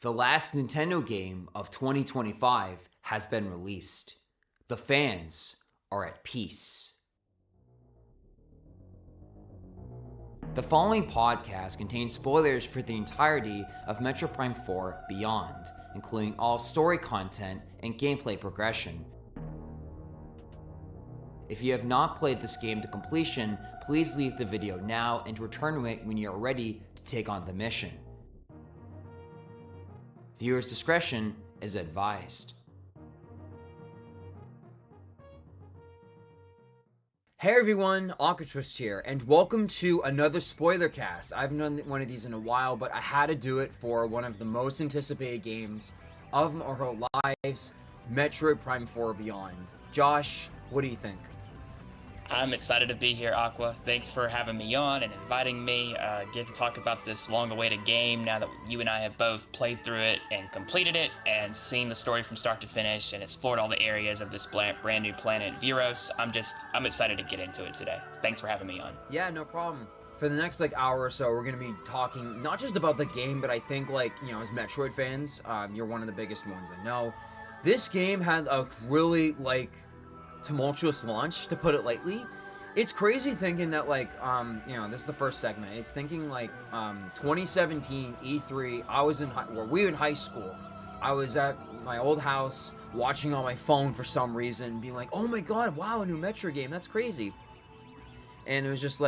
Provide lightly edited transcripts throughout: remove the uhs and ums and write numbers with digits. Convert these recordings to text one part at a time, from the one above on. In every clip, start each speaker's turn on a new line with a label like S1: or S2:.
S1: The last Nintendo game of 2025 has been released. The fans are at peace. The following podcast contains spoilers for the entirety of Metroid Prime 4 Beyond, including all story content and gameplay progression. If you have not played this game to completion, please leave the video now and return to it when you are ready to take on the mission. Viewers' discretion is advised. Hey everyone, AquaTwist here, and welcome to another spoiler cast. I haven't done one of these in a while, but I had to do it for one of the most anticipated games of our whole lives, Metroid Prime 4 Beyond. Josh, what do you think?
S2: I'm excited to be here, Aqua. Thanks for having me on and inviting me. Get to talk about this long-awaited game now that you and I have both played through it and completed it and seen the story from start to finish and explored all the areas of this brand new planet, Xelios. I'm excited to get into it today. Thanks for having me on.
S1: Yeah, no problem. For the next hour or so, we're going to be talking not just about the game, but I think as Metroid fans, you're one of the biggest ones I know. This game had a really tumultuous launch, to put it lightly. It's crazy thinking that this is the first segment. It's thinking 2017 E3. We were in high school. I was at my old house watching on my phone for some reason, being like, "Oh my god, wow, a new Metro game. That's crazy." And it was just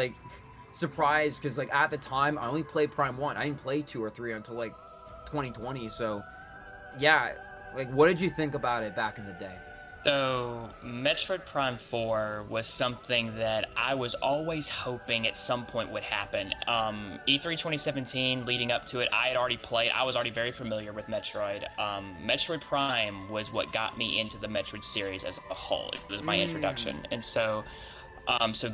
S1: surprised because at the time I only played Prime 1. I didn't play 2 or 3 until 2020. So yeah, what did you think about it back in the day?
S2: So, Metroid Prime 4 was something that I was always hoping at some point would happen. E3 2017, leading up to it, I had already played. I was already very familiar with Metroid. Metroid Prime was what got me into the Metroid series as a whole. It was my introduction. And so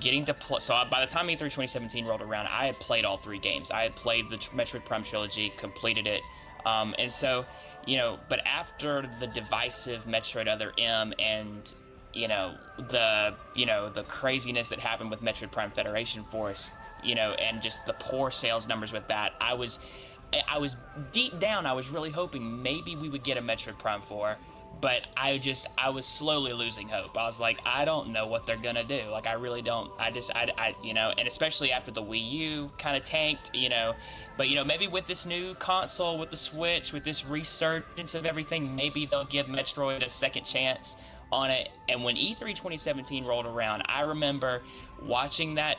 S2: getting to play. So by the time E3 2017 rolled around, I had played all 3 games. I had played the Metroid Prime trilogy, completed it. But after the divisive Metroid Other M and, the craziness that happened with Metroid Prime Federation Force, and just the poor sales numbers with that, I was deep down, I was really hoping maybe we would get a Metroid Prime 4, but I was slowly losing hope. I was like, I don't know what they're gonna do. I really don't. And especially after the Wii U kind of tanked, but maybe with this new console, with the Switch, with this resurgence of everything, maybe they'll give Metroid a second chance on it. And when E3 2017 rolled around, I remember watching that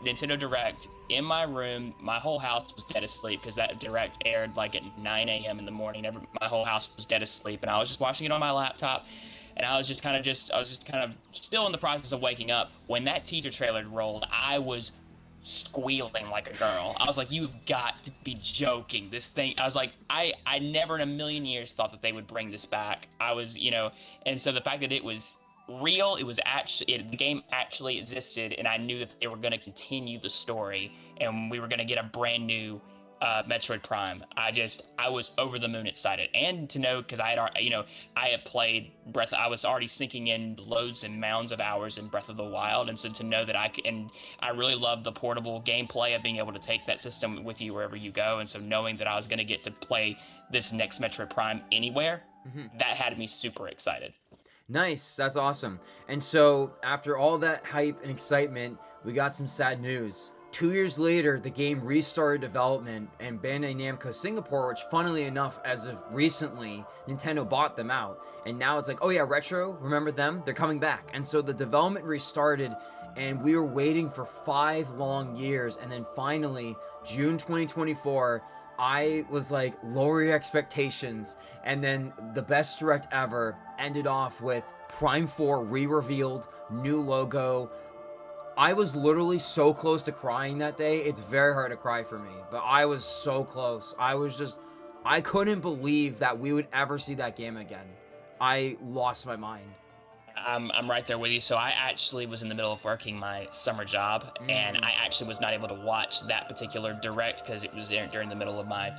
S2: Nintendo Direct in my room. My whole house was dead asleep because that Direct aired at 9 a.m. in the morning. My whole house was dead asleep, and I was just watching it on my laptop, and I was just kind of still in the process of waking up when that teaser trailer rolled. I was squealing like a girl. I was like, "You've got to be joking. This thing." I was like, I never in a million years thought that they would bring this back. I was, and so the fact that it was real, it was actually, the game actually existed, and I knew that they were going to continue the story and we were going to get a brand new Metroid Prime. I was over the moon excited, and to know, because I had played I was already sinking in loads and mounds of hours in Breath of the Wild, and so to know that I really love the portable gameplay of being able to take that system with you wherever you go, and so knowing that I was going to get to play this next Metroid Prime anywhere, that had me super excited.
S1: Nice, that's awesome. And so, after all that hype and excitement, we got some sad news. 2 years later, the game restarted development, and Bandai Namco Singapore, which funnily enough, as of recently, Nintendo bought them out. And now it's oh yeah, Retro, remember them? They're coming back. And so the development restarted, and we were waiting for 5 long years, and then finally, June 2024, I was lower your expectations, and then the best direct ever ended off with Prime 4 re-revealed, new logo. I was literally so close to crying that day. It's very hard to cry for me, but I was so close. I couldn't believe that we would ever see that game again. I lost my mind.
S2: I'm right there with you. So I actually was in the middle of working my summer job, and I actually was not able to watch that particular direct because it was during the middle of my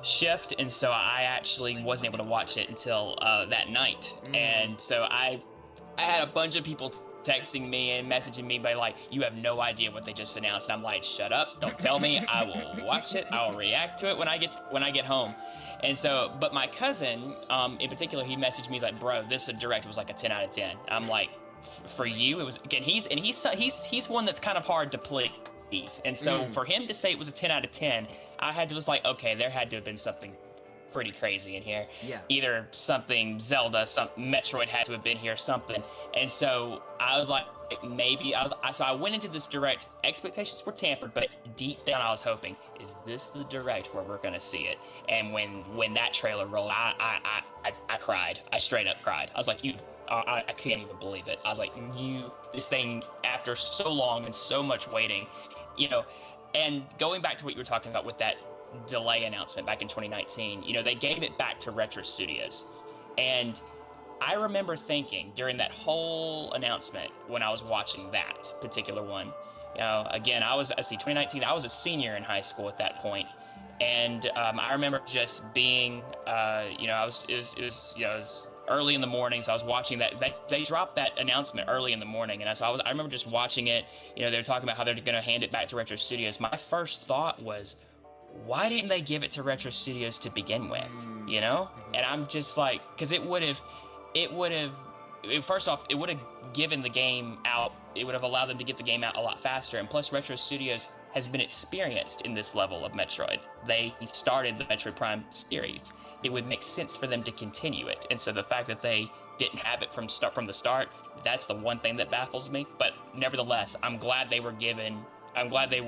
S2: shift, and so I actually wasn't able to watch it until that night. And so I had a bunch of people texting me and messaging me by you have no idea what they just announced. And I'm like, shut up, don't tell me. I will watch it. I will react to it when I get home. And so, but my cousin, in particular, he messaged me. He's like, "Bro, this direct was like a 10 out of 10." I'm like, "For you, it was." Again, he's one that's kind of hard to please. And so for him to say it was a 10 out of 10, was like, okay, there had to have been something pretty crazy in here.
S1: Yeah.
S2: Either something Zelda, some Metroid had to have been here, something. And so I was like, maybe so I went into this direct, expectations were tampered, but deep down I was hoping, is this the direct where we're gonna see it? And when that trailer rolled, I cried. I straight up cried. I was like, I can't even believe it. I was like, this thing, after so long and so much waiting, and going back to what you were talking about with that delay announcement back in 2019, they gave it back to Retro Studios. And I remember thinking during that whole announcement, when I was watching that particular one, again, 2019, I was a senior in high school at that point. And I remember just being, it was early in the morning, so I was watching that. They dropped that announcement early in the morning, and I remember just watching it. They were talking about how they're going to hand it back to Retro Studios. My first thought was, why didn't they give it to Retro Studios to begin with? And I'm just like, because it would have, first off, it would have given the game out. It would have allowed them to get the game out a lot faster. And plus, Retro Studios has been experienced in this level of Metroid. They started the Metroid Prime series. It would make sense for them to continue it. And so the fact that they didn't have it from the start, that's the one thing that baffles me. But nevertheless, I'm glad they were given. I'm glad they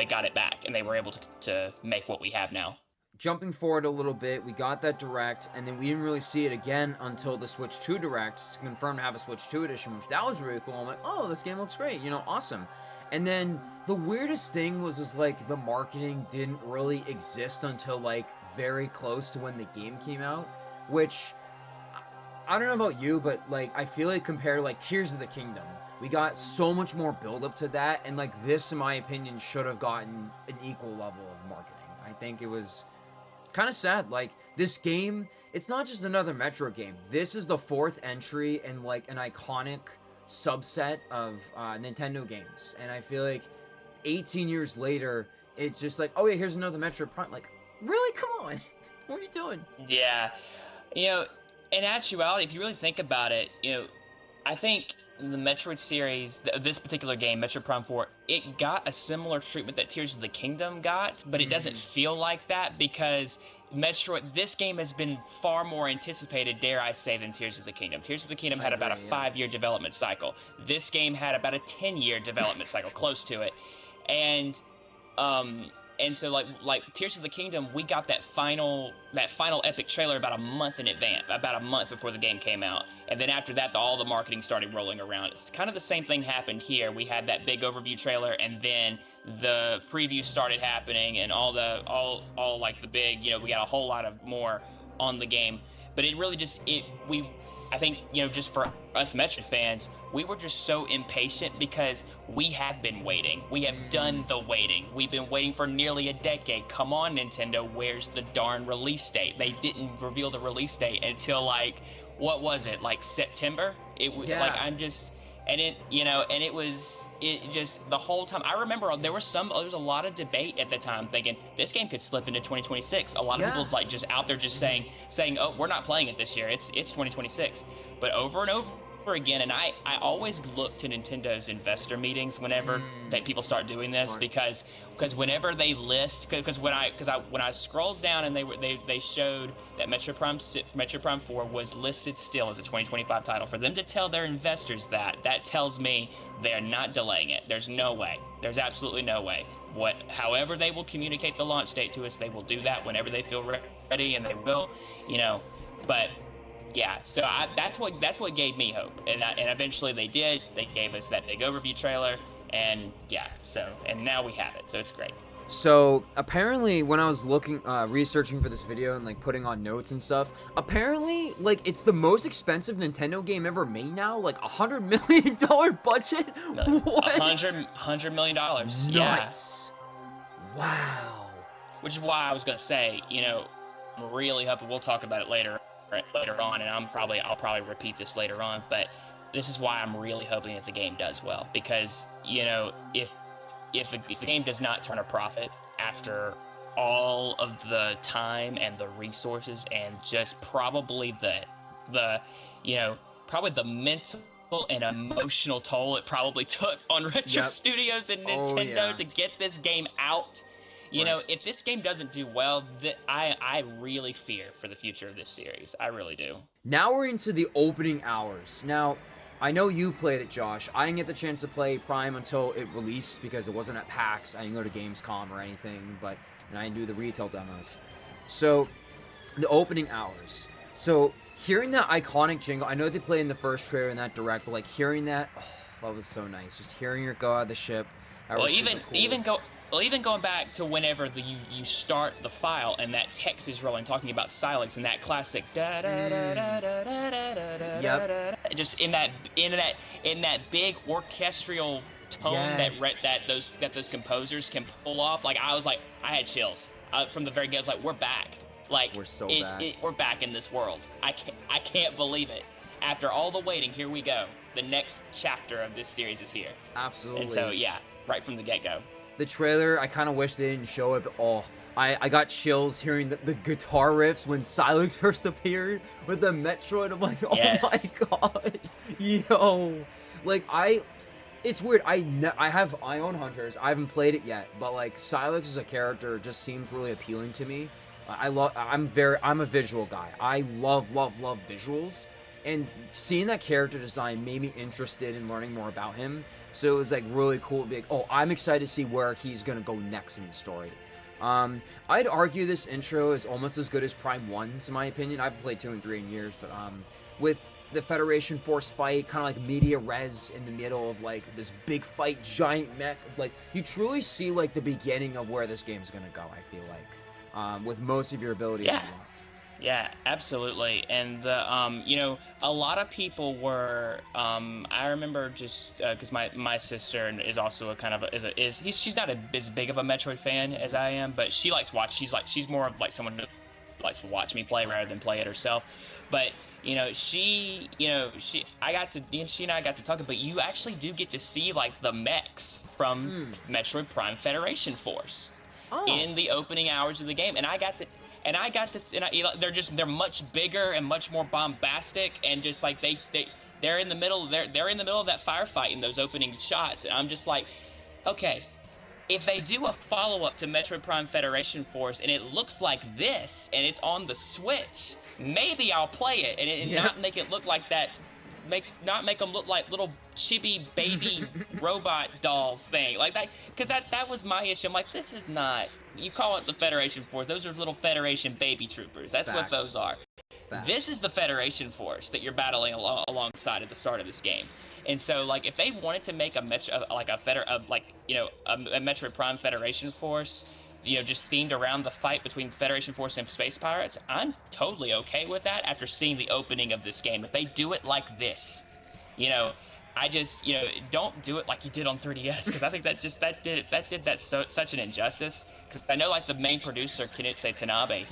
S2: got it back and they were able to make what we have now.
S1: Jumping forward a little bit, we got that direct, and then we didn't really see it again until the Switch 2 direct, confirmed to have a Switch 2 edition, which that was really cool. I'm like, oh, this game looks great, awesome. And then the weirdest thing was like the marketing didn't really exist until like very close to when the game came out, which I don't know about you, but like I feel like compared to like Tears of the Kingdom, we got so much more build up to that, and like this, in my opinion, should have gotten an equal level of marketing. I think it was kind of sad. Like, this game, it's not just another Metro game. This is the fourth entry in like an iconic subset of Nintendo games, and I feel like 18 years later, it's just like, oh yeah, here's another Metroid Prime. Like, really? Come on. What are you doing?
S2: Yeah. In actuality, if you really think about it, I think the Metroid series, this particular game, Metroid Prime 4, it got a similar treatment that Tears of the Kingdom got, but it doesn't feel like that because this game has been far more anticipated, dare I say, than Tears of the Kingdom. Tears of the Kingdom had about a 5-year development cycle. This game had about a 10-year development cycle, close to it. And so like Tears of the Kingdom, we got that final epic trailer about a month in advance, about a month before the game came out. And then after that, all the marketing started rolling around. It's kind of the same thing happened here. We had that big overview trailer, and then the preview started happening, and all like the big, we got a whole lot of more on the game. But it really I think, just for us Metroid fans, we were just so impatient because we have been waiting. We have done the waiting. We've been waiting for nearly a decade. Come on, Nintendo, where's the darn release date? They didn't reveal the release date until what was it, like September? It just the whole time. I remember there was a lot of debate at the time thinking this game could slip into 2026. A lot of people just out there just saying, oh, we're not playing it this year. It's 2026. But over and over again, and I always look to Nintendo's investor meetings whenever people start doing this, because whenever they list, because when I scrolled down and they showed that Metroid Prime 4 was listed still as a 2025 title, for them to tell their investors that tells me they're not delaying it. There's no way. There's absolutely no way. However they will communicate the launch date to us, they will do that whenever they feel ready, and they will, but. Yeah, so that's what gave me hope, and eventually they did. They gave us that big overview trailer, and and now we have it, so it's great.
S1: So apparently, when I was researching for this video and like putting on notes and stuff, apparently like it's the most expensive Nintendo game ever made now, like $100 million budget. What?
S2: $100 million.
S1: Nice.
S2: Yeah.
S1: Wow.
S2: Which is why I was gonna say, I'm really hoping we'll talk about it later on, and I'll probably repeat this later on, but this is why I'm really hoping that the game does well, because if the game does not turn a profit after all of the time and the resources and just probably the you know, probably the mental and emotional toll it probably took on Retro
S1: Yep.
S2: Studios and
S1: Oh,
S2: Nintendo
S1: yeah.
S2: to get this game out. You
S1: Right.
S2: know, if this game doesn't do well, I really fear for the future of this series. I really do.
S1: Now we're into the opening hours. Now, I know you played it, Josh. I didn't get the chance to play Prime until it released because it wasn't at PAX. I didn't go to Gamescom or anything, and I didn't do the retail demos. So, the opening hours. So, hearing that iconic jingle, I know they played in the first trailer in that direct, but like hearing that, oh, that was so nice. Just hearing it go out of the ship.
S2: Well, even going back to whenever you start the file and that text is rolling, talking about Sylux and that classic da da da da da da da da
S1: Yep.
S2: da, just in that big orchestral tone
S1: Yes.
S2: that those composers can pull off. Like I had chills from the very get. I was like, we're back. Like
S1: We're so back.
S2: We're back in this world. I can't believe it. After all the waiting, here we go. The next chapter of this series is here.
S1: Absolutely.
S2: And so yeah, right from the get-go.
S1: The trailer, I kind of wish they didn't show it, but I got chills hearing the guitar riffs when Sylux first appeared with the Metroid. I'm like, oh
S2: Yes.
S1: my god, yo, like it's weird. I own Hunters. I haven't played it yet, but like Sylux as a character just seems really appealing to me. I'm a visual guy. I love visuals, and seeing that character design made me interested in learning more about him. So it was like really cool to be like, oh, I'm excited to see where he's gonna go next in the story. I'd argue this intro is almost as good as Prime 1's, in my opinion. I haven't played 2 and 3 in years, but with the Federation Force fight, kind of like media res in the middle of like this big fight, giant mech, like you truly see like the beginning of where this game's gonna go. I feel like, with most of your abilities unlocked.
S2: Yeah, absolutely. And the a lot of people were I remember just because my sister is also a kind of she's not as big of a Metroid fan as I am, but she likes watch. She's more of like someone who likes to watch me play rather than play it herself. But she and I got to talking, but you actually do get to see like the mechs from Metroid Prime Federation Force in the opening hours of the game, they're much bigger and much more bombastic, and just like they're in the middle of that firefight in those opening shots, and I'm just like, okay, if they do a follow-up to Metroid Prime Federation Force and it looks like this and it's on the Switch, maybe I'll play it and not make it look like that. Not make them look like little chibi baby robot dolls thing like that, because that was my issue. I'm like, this is not, you call it the Federation Force, those are little Federation baby troopers. That's what those are. This is the Federation Force that you're battling alongside at the start of this game. And so like if they wanted to make a Metroid Prime Federation Force, just themed around the fight between Federation Force and Space Pirates, I'm totally okay with that after seeing the opening of this game. If they do it like this, I just, don't do it like you did on 3DS, because I think that did such an injustice. Because I know like the main producer, Kinitse Tanabe,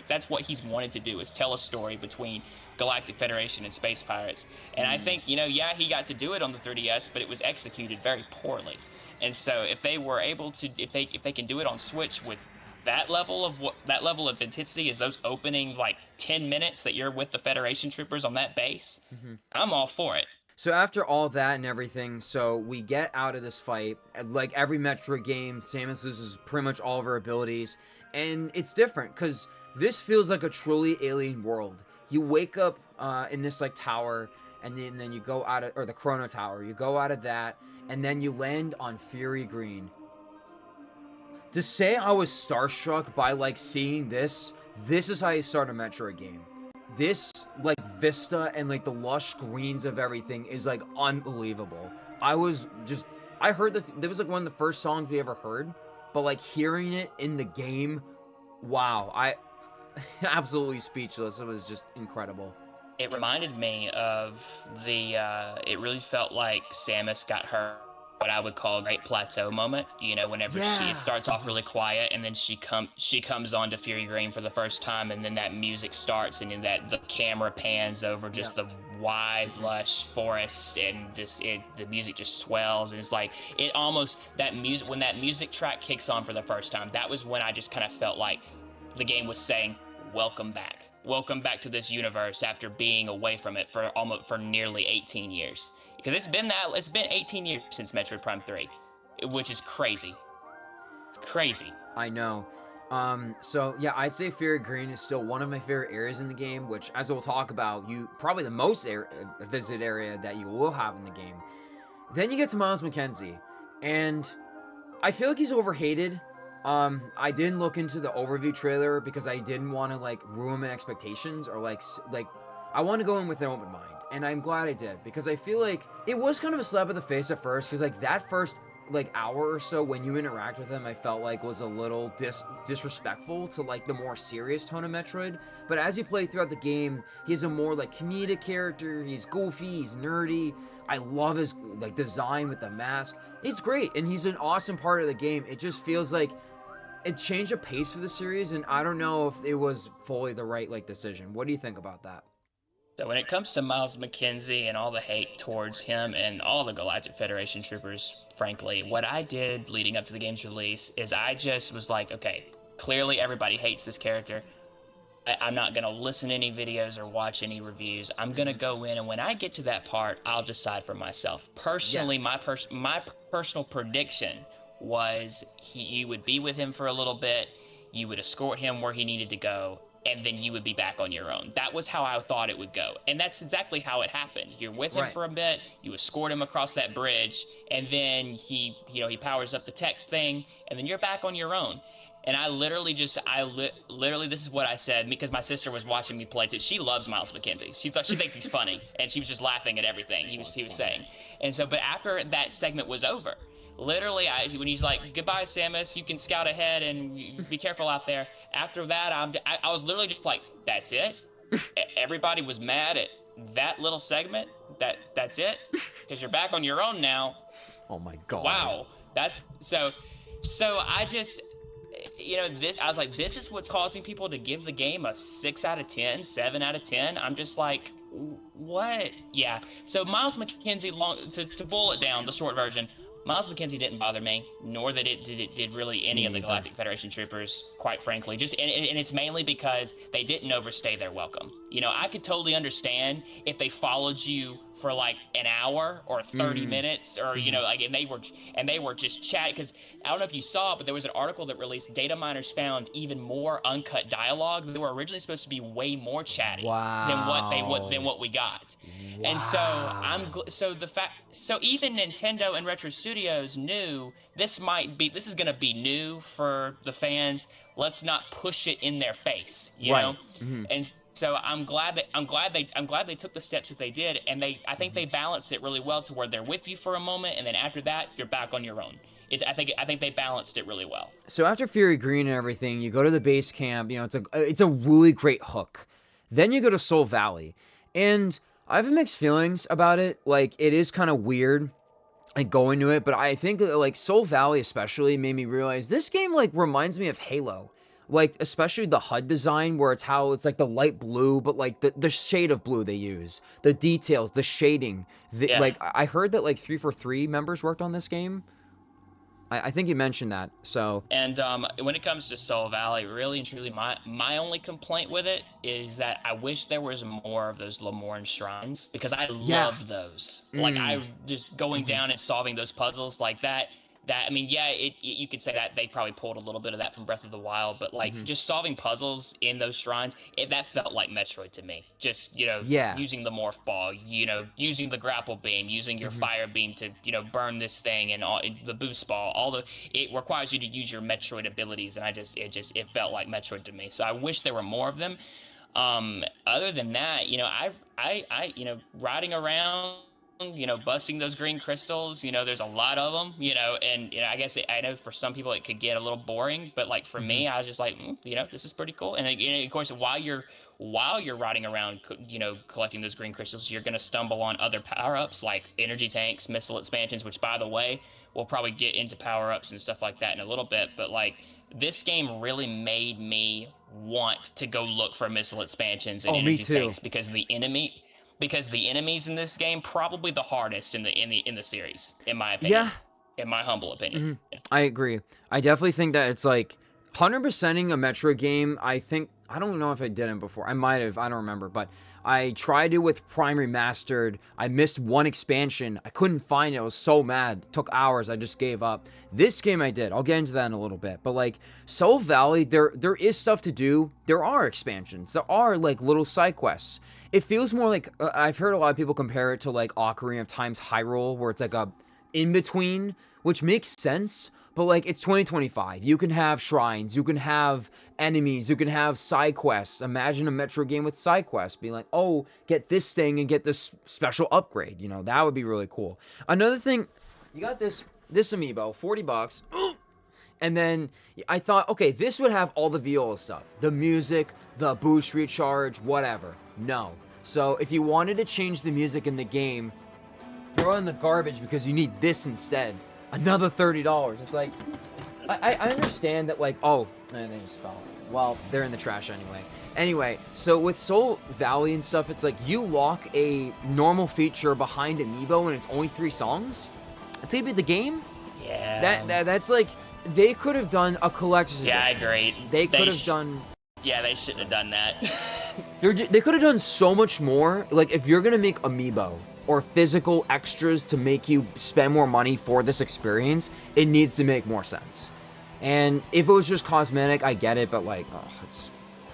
S2: that's what he's wanted to do, is tell a story between Galactic Federation and Space Pirates. And I think, he got to do it on the 3DS, but it was executed very poorly. And so if they were able to, if they can do it on Switch with that level of intensity, is those opening like 10 minutes that you're with the Federation troopers on that base, I'm all for it.
S1: So after all that and everything, so we get out of this fight. Like every Metroid game, Samus loses pretty much all of her abilities, and it's different because this feels like a truly alien world. You wake up in this like tower, and then you go out of, or the Chrono Tower. You go out of that, and then you land on Fury Green. To say I was starstruck by like seeing this is how you start a Metroid game. This like vista and like the lush greens of everything is like unbelievable. I heard that was like one of the first songs we ever heard, but like hearing it in the game, wow, I absolutely speechless. It was just incredible.
S2: It reminded me of it really felt like Samus got her, what I would call a great plateau moment. Whenever it starts off really quiet, and then she comes on to Fury Green for the first time, and then that music starts, and then the camera pans over just the wide, lush forest, and the music just swells, and it's like it almost that music when that music track kicks on for the first time. That was when I just kind of felt like the game was saying, "Welcome back, welcome back to this universe after being away from it for nearly 18 years." Because it's been 18 years since Metroid Prime 3, which is crazy. It's crazy.
S1: I know. So yeah, I'd say Fairy Green is still one of my favorite areas in the game, which, as we'll talk about, you probably the most visit area that you will have in the game. Then you get to Miles McKenzie, and I feel like he's overhated. I didn't look into the overview trailer because I didn't want to like ruin my expectations, or like I want to go in with an open mind, and I'm glad I did, because I feel like it was kind of a slap in the face at first, because like that first like hour or so when you interact with him, I felt like was a little disrespectful to like the more serious tone of Metroid. But as you play throughout the game, he's a more like comedic character. He's goofy, he's nerdy. I love his like design with the mask. It's great, and he's an awesome part of the game. It just feels like it changed the pace for the series, and I don't know if it was fully the right like decision. What do you think about that?
S2: So when it comes to Miles McKenzie and all the hate towards him and all the Galactic Federation troopers, frankly, what I did leading up to the game's release is I just was like, okay, clearly everybody hates this character. I'm not going to listen to any videos or watch any reviews. I'm going to go in, and when I get to that part, I'll decide for myself. Personally,
S1: Yeah.
S2: my personal prediction was you would be with him for a little bit, you would escort him where he needed to go, and then you would be back on your own. That was how I thought it would go. And that's exactly how it happened. You're with him
S1: Right.
S2: for a bit, you escort him across that bridge, and then he powers up the tech thing, and then you're back on your own. And I literally literally, this is what I said, because my sister was watching me play too. She loves Miles McKenzie. She thinks he's funny, and she was just laughing at everything he was saying. And so, but after that segment was over, literally, when he's like, "Goodbye, Samus. You can scout ahead and be careful out there." After that, I was literally just like, "That's it." Everybody was mad at that little segment. That's it, because you're back on your own now.
S1: Oh my god.
S2: Wow. So I just, I was like, this is what's causing people to give the game a 6 out of 10, 7 out of 10. I'm just like, what? Yeah. So Miles McKenzie, to boil it down, the short version, Miles McKenzie didn't bother me, nor did it did really any of the Galactic Federation troopers, quite frankly. And it's mainly because they didn't overstay their welcome. I could totally understand if they followed you for like an hour or 30 minutes, or like, and they were just chatting, because I don't know if you saw it, but there was an article that released data miners found even more uncut dialogue. They were originally supposed to be way more chatty than what we got.
S1: Wow.
S2: And so even Nintendo and Retro Studios knew this is going to be new for the fans. Let's not push it in their face, you know. Mm-hmm. And so I'm glad they took the steps that they did, and I think they balanced it really well to where they're with you for a moment, and then after that you're back on your own. I think they balanced it really well.
S1: So after Fury Green and everything, you go to the base camp. It's a really great hook. Then you go to Soul Valley, and I have mixed feelings about it. Like, it is kind of weird, like, going to it, but I think that, like, Soul Valley especially made me realize this game, like, reminds me of Halo. Like, especially the HUD design, where it's like the light blue, but like the shade of blue they use, the details, the shading. Like, I heard that like 343 members worked on this game. I think you mentioned that. So,
S2: and when it comes to Soul Valley, really and truly, my only complaint with it is that I wish there was more of those Lemorne shrines, because I love those. Like, I just going down and solving those puzzles like that. I mean, yeah, you could say that they probably pulled a little bit of that from Breath of the Wild, but like just solving puzzles in those shrines, that felt like Metroid to me. Just, using the morph ball, using the grapple beam, using your fire beam to, burn this thing, and all the boost ball, it requires you to use your Metroid abilities, and it felt like Metroid to me. So I wish there were more of them. Other than that, I riding around, busting those green crystals, there's a lot of them, and I guess I know for some people it could get a little boring, but like for me, I was just like, this is pretty cool. And of course, while you're riding around, collecting those green crystals, you're going to stumble on other power-ups like energy tanks, missile expansions, which, by the way, we'll probably get into power-ups and stuff like that in a little bit. But like, this game really made me want to go look for missile expansions and energy tanks, because the because the enemies in this game probably the hardest in the series, in my opinion.
S1: Yeah.
S2: In my humble opinion.
S1: I agree. I definitely think that it's like 100%ing a Metroid game. I don't know if I did it before. I might have. I don't remember. But I tried it with Prime Remastered. I missed one expansion. I couldn't find it. I was so mad. It took hours. I just gave up. This game I did. I'll get into that in a little bit. But like Soul Valley, there is stuff to do. There are expansions. There are like little side quests. It feels more like I've heard a lot of people compare it to like Ocarina of Time's Hyrule, where it's like a in between, which makes sense, but like it's 2025. You can have shrines, you can have enemies, you can have side quests. Imagine a Metro game with side quests being like, oh, get this thing and get this special upgrade. You know, that would be really cool. Another thing, you got this amiibo, $40. And then I thought, okay, this would have all the Viola stuff. The music, the boost recharge, whatever. No. So if you wanted to change the music in the game, throw it in the garbage because you need this instead. Another $30. It's like, I understand that, like, oh, and they just fell. Well, they're in the trash anyway. Anyway, so with Soul Valley and stuff, it's like you lock a normal feature behind Amiibo and it's only 3 songs. That's how you beat the game?
S2: Yeah.
S1: That's like, they could have done a collector's edition.
S2: Yeah, I agree.
S1: They could have done...
S2: Yeah, they shouldn't have done that.
S1: They could have done so much more. Like, if you're going to make Amiibo or physical extras to make you spend more money for this experience, it needs to make more sense. And if it was just cosmetic, I get it, but like, oh, it's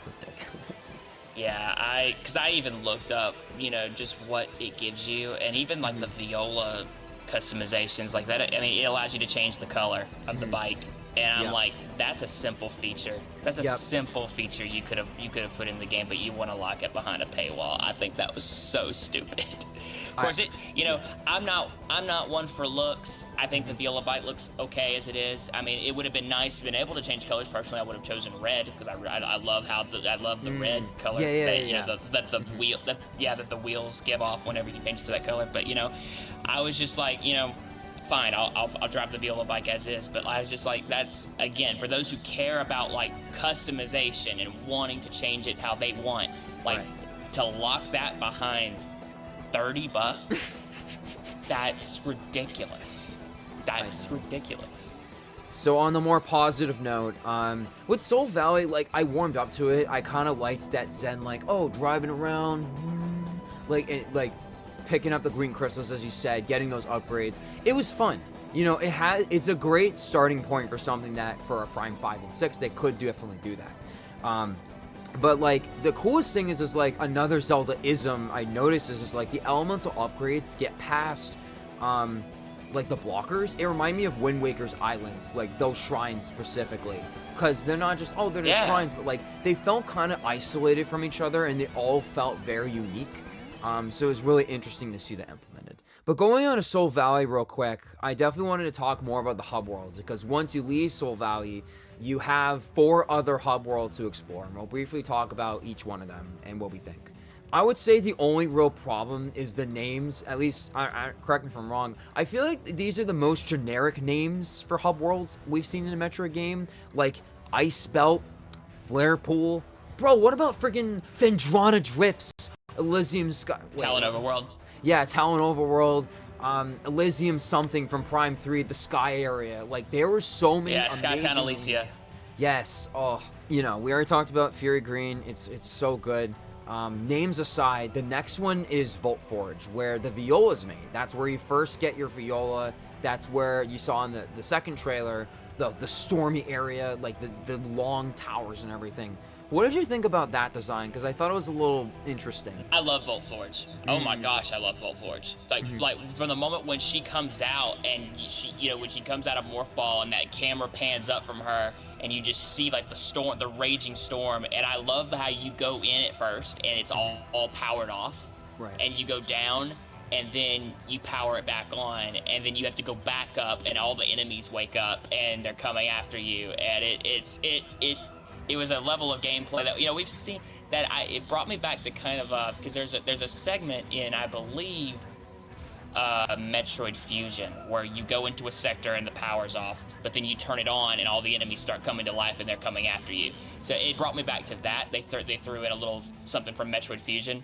S1: ridiculous.
S2: Yeah, because I even looked up, you know, just what it gives you, and even like the Viola customizations like that. I mean, it allows you to change the color of the bike, and I'm like, that's a simple feature. That's a simple feature you could have put in the game, but you want to lock it behind a paywall. I think that was so stupid. Of course, I'm not one for looks. I think the Viola bike looks okay as it is. I mean, it would have been nice to been able to change colors. Personally, I would have chosen red because I love the red color. That the wheels give off whenever you change to that color. But you know, I was just like, you know, fine, I'll drive the Viola bike as is. But I was just like, that's again for those who care about like customization and wanting to change it how they want, like to lock that behind $30. That's ridiculous. That's ridiculous.
S1: So on the more positive note, with Soul Valley, like I warmed up to it. I kind of liked that zen, like, oh, driving around, like picking up the green crystals, as you said, getting those upgrades. It was fun. You know, it's a great starting point for something that for a Prime 5 and 6 they could definitely do that. But like the coolest thing is like another Zelda-ism I noticed is like the elemental upgrades get past like the blockers. It reminded me of Wind Waker's islands, like those shrines specifically, because they're not just they're just shrines, but like they felt kind of isolated from each other and they all felt very unique. So it was really interesting to see that implemented. But going on to Soul Valley real quick, I definitely wanted to talk more about the hub worlds, because once you leave Soul Valley, you have 4 other hub worlds to explore, and we'll briefly talk about each one of them and what we think. I would say the only real problem is the names, at least, correct me if I'm wrong, I feel like these are the most generic names for hub worlds we've seen in a Metroid game, like Ice Belt, Flare Pool. Bro, what about friggin' Phendrana Drifts, Elysium Sky...
S2: Talon Overworld.
S1: Yeah, Talon Overworld. Elysium something from Prime 3, the Sky area. Like, there were so many
S2: Skytown Elysia.
S1: Yes. Oh, you know, we already talked about Fury Green. It's so good. Names aside, the next one is Volt Forge, where the Viola's made. That's where you first get your Viola. That's where you saw in the second trailer, the stormy area, like the long towers and everything. What did you think about that design? Because I thought it was a little interesting.
S2: I love Volt Forge. Oh my gosh, I love Volt Forge. Like from the moment when she comes out and when she comes out of Morph Ball and that camera pans up from her and you just see like the storm, the raging storm. And I love how you go in at first and it's all powered off.
S1: Right. And
S2: you go down and then you power it back on and then you have to go back up and all the enemies wake up and they're coming after you. And it was a level of gameplay that, you know, we've seen that it brought me back to kind of because there's a segment in, I believe, Metroid Fusion where you go into a sector and the power's off, but then you turn it on and all the enemies start coming to life and they're coming after you. So it brought me back to that. They threw in a little something from Metroid Fusion,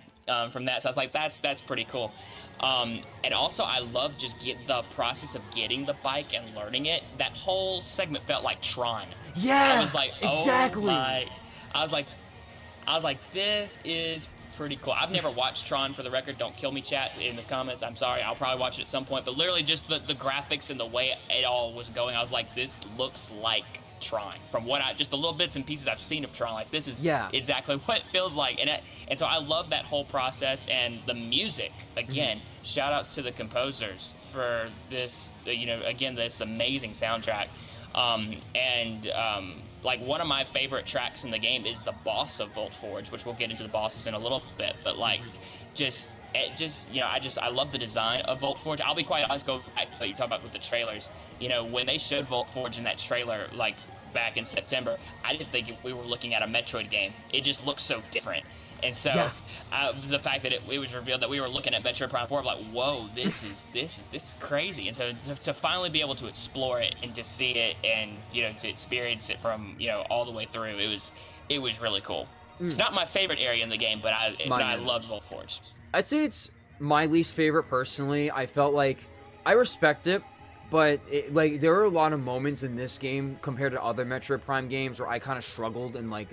S2: from that. So I was like, that's pretty cool. And also, I love just the process of getting the bike and learning it. That whole segment felt like Tron. I
S1: Yeah,
S2: was like, oh
S1: exactly.
S2: my, I was like, this is pretty cool. I've never watched Tron, for the record. Don't kill me, chat, in the comments. I'm sorry. I'll probably watch it at some point. But literally, just the graphics and the way it all was going, I was like, this looks like Tron. From what just the little bits and pieces I've seen of Tron, like this is
S1: Yeah.
S2: exactly what it feels like. And so I love that whole process, and the music. Again, shout outs to the composers for this. Again, this amazing soundtrack. Like, one of my favorite tracks in the game is the boss of Volt Forge, which we'll get into the bosses in a little bit. But like, I love the design of Volt Forge. I'll be quite honest. Go back to what you talk about with the trailers. When they showed Volt Forge in that trailer, like back in September, I didn't think we were looking at a Metroid game. It just looks so different. And so the fact that it was revealed that we were looking at Metroid Prime 4, I'm like, whoa, this is crazy. And so to finally be able to explore it and to see it and to experience it from all the way through, it was really cool. It's not my favorite area in the game, but I loved Volt Forge.
S1: I'd say it's my least favorite personally. I felt like I respect it, but there were a lot of moments in this game compared to other Metroid Prime games where I kind of struggled, and like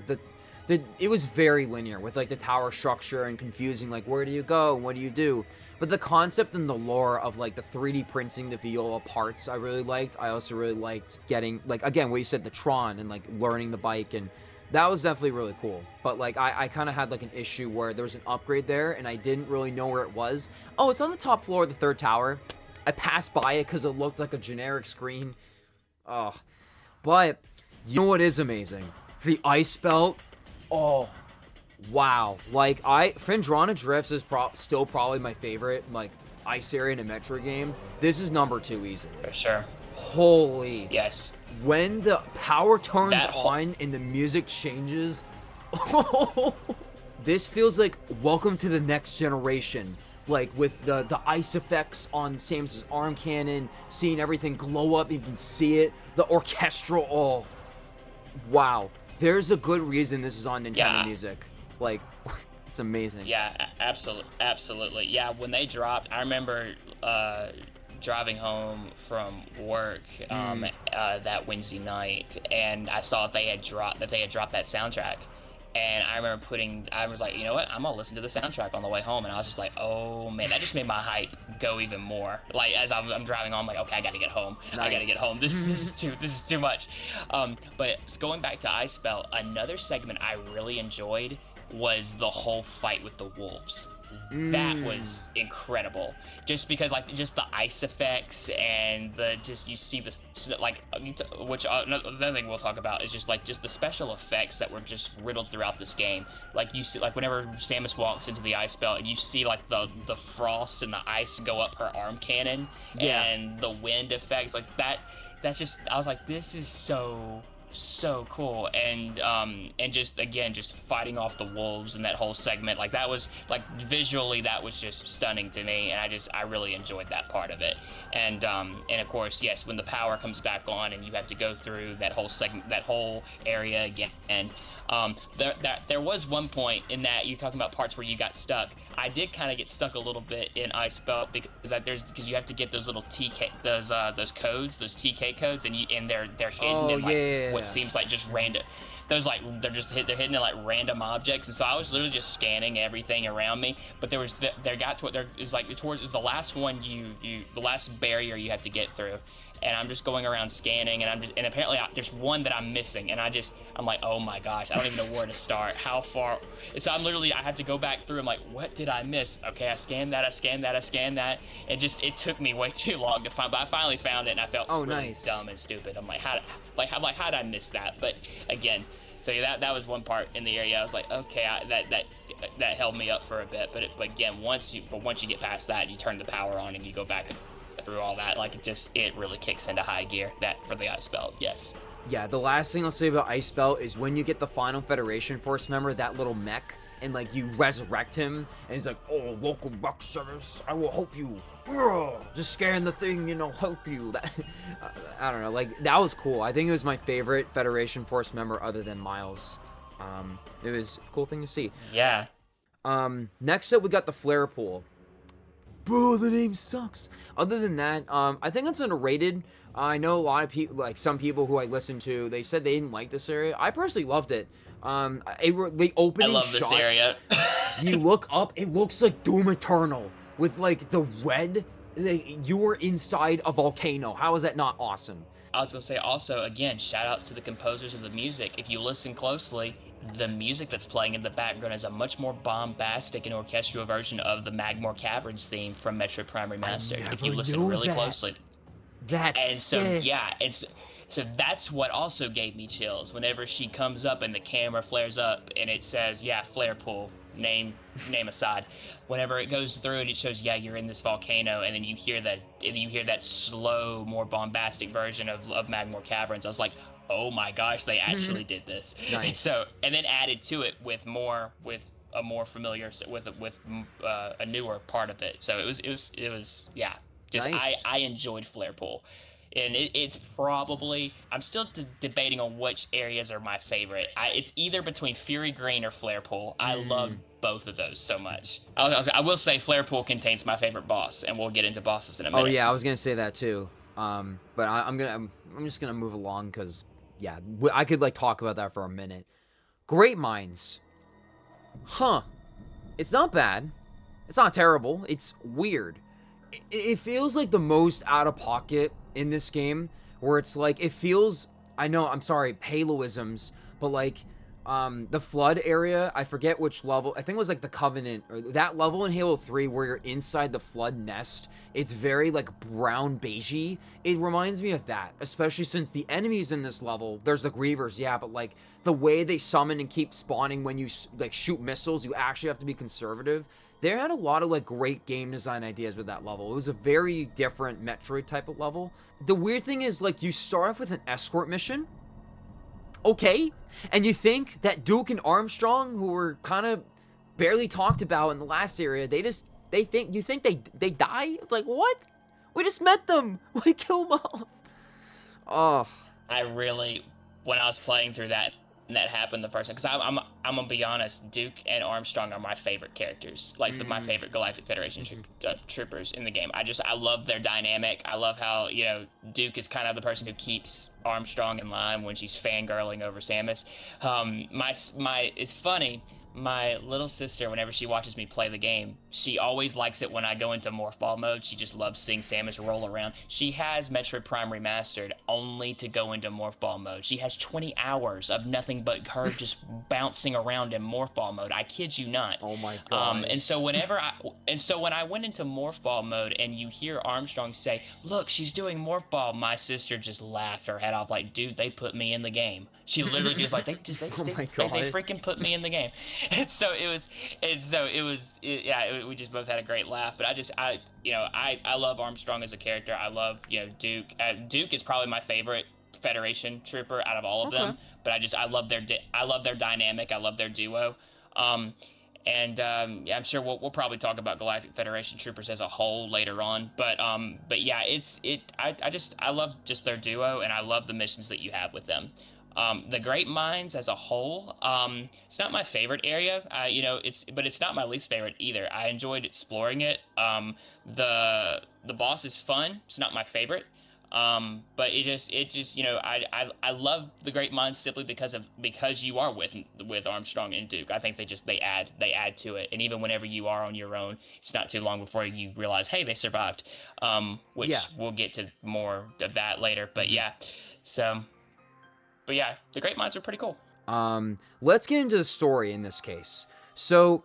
S1: it was very linear with like the tower structure and confusing, like where do you go and what do you do. But the concept and the lore of like the 3D printing the Viola parts I really liked. I also really liked getting, like, again, what you said, the Tron, and like learning the bike, and that was definitely really cool. But like I kind of had like an issue where there was an upgrade there and I didn't really know where it was. Oh, it's on the top floor of the 3rd tower. I passed by it because it looked like a generic screen. Oh, but you know what is amazing? The ice belt. Oh, wow. Like, Phendrana Drifts is still probably my favorite, like, ice area in a Metro game. This is number 2 easily.
S2: For sure.
S1: Holy.
S2: Yes.
S1: When the power turns on and the music changes, this feels like welcome to the next generation. Like, with the ice effects on Samus's arm cannon, seeing everything glow up, you can see it. The orchestral, oh, wow. There's a good reason this is on Nintendo Music. Like, it's amazing.
S2: Yeah, absolutely. Yeah, when they dropped, I remember driving home from work that Wednesday night, and I saw they had dropped that soundtrack. And I remember I was like, you know what? I'm gonna listen to the soundtrack on the way home. And I was just like, oh man, that just made my hype go even more. Like, as I'm driving home, I'm like, okay, I gotta get home. Nice. I gotta get home. This is too much. But going back to Ice Belt, another segment I really enjoyed was the whole fight with the wolves. That was incredible, just because just the ice effects and you see the which another thing we'll talk about is just the special effects that were just riddled throughout this game. Like, you see, like, whenever Samus walks into the ice belt and you see like the frost and the ice go up her arm cannon, and the wind effects like that. That's just, I was like, this is so cool. And just fighting off the wolves and that whole segment, like, that was like, visually, that was just stunning to me, and I really enjoyed that part of it. And of course, yes, when the power comes back on and you have to go through that whole segment, that whole area again, and there was one point in that you're talking about parts where you got stuck. I did kind of get stuck a little bit in Ice Belt because you have to get those little those codes, those TK codes, and they're hidden in what seems like just random. Those, like, they're hidden in like random objects, and so I was literally just scanning everything around me. But the last one the last barrier you have to get through. And I'm just going around scanning, and apparently there's one that I'm missing, and I'm like, oh my gosh, I don't even know where to start, how far. So I have to go back through. I'm like, what did I miss? Okay, I scanned that, and it took me way too long to find, but I finally found it, and I felt really dumb and stupid. I'm like, how did I miss that? But again, so that was one part in the area. I was like, okay, that held me up for a bit, but again, once you get past that, you turn the power on and you go back through all that, like, it really kicks into high gear. That for the Ice Belt, yes.
S1: Yeah, the last thing I'll say about Ice Belt is when you get the final Federation Force member, that little mech, and like you resurrect him, and he's like, oh, welcome back, Samus, I will help you. Just scan the thing, help you. I don't know, like, that was cool. I think it was my favorite Federation Force member other than Miles. It was a cool thing to see.
S2: Yeah.
S1: Next up, we got the flare pool. Bro, the name sucks. Other than that, I think it's underrated. I know a lot of people, like some people who I listen to, they said they didn't like this area. I personally loved it. The
S2: I
S1: opening
S2: love this
S1: shot,
S2: area.
S1: you look up, it looks like Doom Eternal with like the red. You were inside a volcano. How is that not awesome?
S2: I was gonna say also, again, shout out to the composers of the music. If you listen closely, the music that's playing in the background is a much more bombastic and orchestral version of the Magmore Caverns theme from Metroid Prime
S1: I
S2: Remastered. If you
S1: never
S2: listen
S1: knew
S2: really
S1: that.
S2: closely,
S1: That's
S2: and so
S1: sick.
S2: yeah, so that's what also gave me chills. Whenever she comes up and the camera flares up and it says, yeah, flare pool, name aside. Whenever it goes through and it shows, yeah, you're in this volcano, and then you hear that slow, more bombastic version of Magmore Caverns. I was like, oh my gosh, they actually did this.
S1: Nice.
S2: And then added to it with a more familiar with a newer part of it. So it was yeah. Just
S1: Nice.
S2: I enjoyed Flare Pool, and it's probably I'm still debating on which areas are my favorite. It's either between Fury Green or Flare Pool. I loved both of those so much. I will say Flare Pool contains my favorite boss, and we'll get into bosses in a
S1: Oh
S2: minute.
S1: yeah, I was gonna say that too. But I'm just gonna move along because yeah, I could like talk about that for a minute. Great Minds, huh? It's not bad. It's not terrible. It's weird. It feels like the most out of pocket in this game, where it's like it feels. I know. I'm sorry, Haloisms, but like the flood area, I forget which level. I think it was like the Covenant or that level in Halo 3 where you're inside the flood nest. It's very like brown beigey. It reminds me of that, especially since the enemies in this level, there's the Grievers, yeah, but like the way they summon and keep spawning when you like shoot missiles, you actually have to be conservative. They had a lot of like great game design ideas with that level. It was a very different Metroid type of level. The weird thing is like you start off with an escort mission, okay, and you think that Duke and Armstrong, who were kind of barely talked about in the last area, they think they die. It's like, what? We just met them. We killed them off. Oh.
S2: I really, when I was playing through that and that happened the first time, because I'm gonna be honest, Duke and Armstrong are my favorite characters, like my favorite Galactic Federation troopers in the game. I love their dynamic. I love how Duke is kind of the person who keeps Armstrong in line when she's fangirling over Samus. It's funny. My little sister, whenever she watches me play the game, she always likes it when I go into Morph Ball mode. She just loves seeing Samus roll around. She has Metroid Prime Remastered only to go into Morph Ball mode. She has 20 hours of nothing but her just bouncing around in Morph Ball mode. I kid you not.
S1: Oh my god.
S2: And so when I went into Morph Ball mode and you hear Armstrong say, "Look, she's doing Morph Ball," my sister just laughed her head off like, "Dude, they put me in the game." She literally just like they
S1: Oh my
S2: they
S1: god.
S2: freaking put me in the game. We just both had a great laugh. But I love Armstrong as a character. I love Duke. Duke is probably my favorite Federation trooper out of all of
S1: Okay.
S2: them. But I love their dynamic. I love their duo. Yeah, I'm sure we'll probably talk about Galactic Federation troopers as a whole later on. But yeah, I love just their duo, and I love the missions that you have with them. The Great Mines as a whole, it's not my favorite area. But it's not my least favorite either. I enjoyed exploring it. The boss is fun. It's not my favorite. But I love the Great Mines simply because you are with Armstrong and Duke. I think they add to it. And even whenever you are on your own, it's not too long before you realize, hey, they survived. Which
S1: Yeah.
S2: we'll get to more of that later. But yeah, so. But yeah, the Great Minds are pretty cool.
S1: Let's get into the story in this case. So,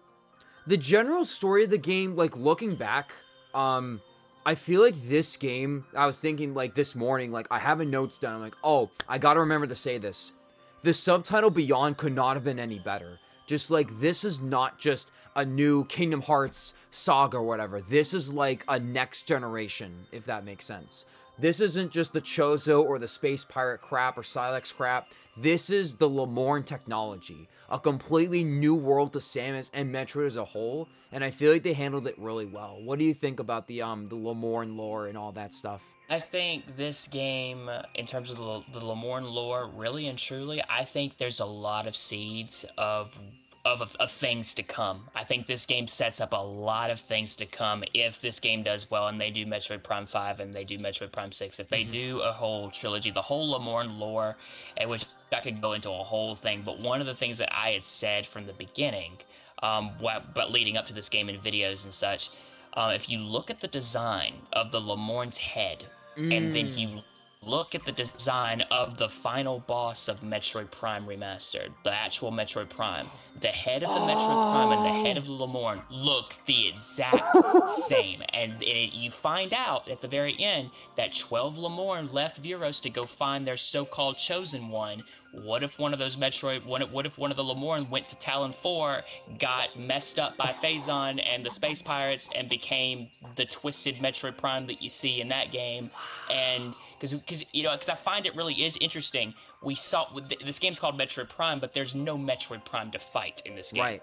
S1: the general story of the game, like looking back, I feel like this game, I was thinking like this morning, like I have a notes done. I'm like, oh, I gotta remember to say this. The subtitle Beyond could not have been any better. Just like, this is not just a new Kingdom Hearts saga or whatever. This is like a next generation, if that makes sense. This isn't just the Chozo or the Space Pirate crap or Sylux crap. This is the Lemorne technology. A completely new world to Samus and Metroid as a whole. And I feel like they handled it really well. What do you think about the Lemorne lore and all that stuff?
S2: I think this game, in terms of the Lemorne lore, really and truly, I think there's a lot of seeds of of things to come. I think this game sets up a lot of things to come if this game does well and they do Metroid Prime 5 and they do Metroid Prime 6. If they
S1: Hmm.
S2: do a whole trilogy, the whole Lamorne lore, at which I could go into a whole thing, but one of the things that I had said from the beginning, but leading up to this game in videos and such, if you look at the design of the Lamorne's head, and then
S1: Mm.
S2: you look at the design of the final boss of Metroid Prime Remastered, the actual Metroid Prime, the head of the Metroid Prime and the head
S1: Oh.
S2: of the Lamorne look the exact same. And you find out at the very end that 12 Lamorne left Viros to go find their so-called chosen one. What if one of those what if one of the Lamorne went to Talon 4, got messed up by Phazon and the Space Pirates, and became the twisted Metroid Prime that you see in that game? And because I find it really is interesting. We saw this game's called Metroid Prime, but there's no Metroid Prime to fight in this game.
S1: Right.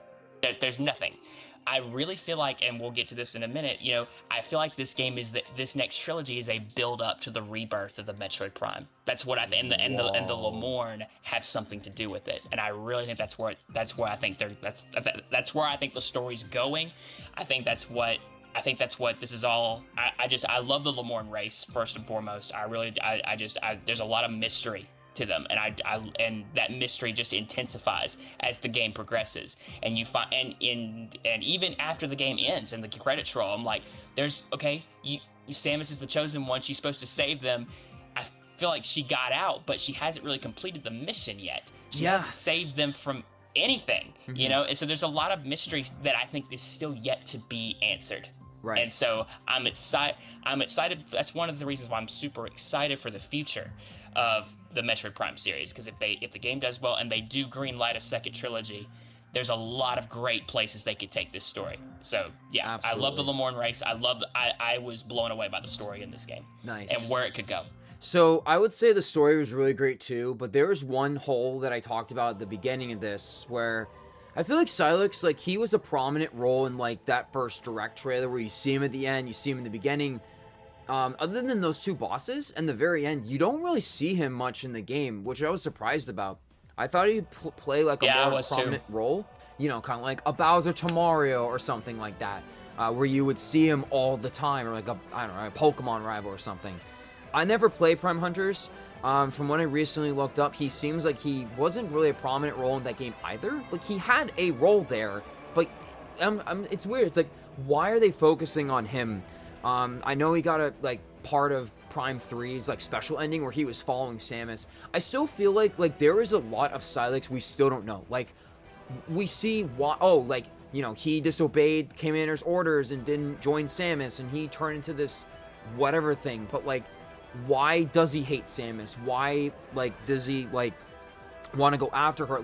S2: There's nothing. I really feel like, and we'll get to this in a minute, I feel like this game this next trilogy is a build up to the rebirth of the Metroid Prime. That's what and the
S1: Whoa.
S2: Lamorne have something to do with it, and I really think that's where I think that's where I think the story's going. I think that's what this is all. I love the Lamorne race first and foremost. There's a lot of mystery to them, and that mystery just intensifies as the game progresses. And you find, and even after the game ends and the credits roll, I'm like, Samus is the chosen one. She's supposed to save them. I feel like she got out, but she hasn't really completed the mission yet. She
S1: Yeah.
S2: hasn't saved them from anything, And so there's a lot of mysteries that I think is still yet to be answered.
S1: Right.
S2: And so I'm excited. That's one of the reasons why I'm super excited for the future of the Metroid Prime series, because if the game does well and they do greenlight a second trilogy, there's a lot of great places they could take this story. So yeah,
S1: Absolutely.
S2: I love the Lamorne race. I was blown away by the story in this game.
S1: Nice.
S2: And where it could go.
S1: So I would say the story was really great too, but there was one hole that I talked about at the beginning of this where I feel like Sylux, like, he was a prominent role in, like, that first direct trailer where you see him at the end, you see him in the beginning. Other than those two bosses and the very end, you don't really see him much in the game, which I was surprised about. I thought he'd play like a more prominent role, kind of like a Bowser to Mario or something like that, where you would see him all the time, or like a Pokemon rival or something. I never play Prime Hunters. From what I recently looked up, he seems like he wasn't really a prominent role in that game either. Like, he had a role there, but it's weird. It's like, why are they focusing on him? I know he got a, part of Prime 3's, special ending where he was following Samus. I still feel like there is a lot of Sylux we still don't know. Like, we see why, he disobeyed Commander's orders and didn't join Samus, and he turned into this whatever thing, but, why does he hate Samus? Why, does he, want to go after her?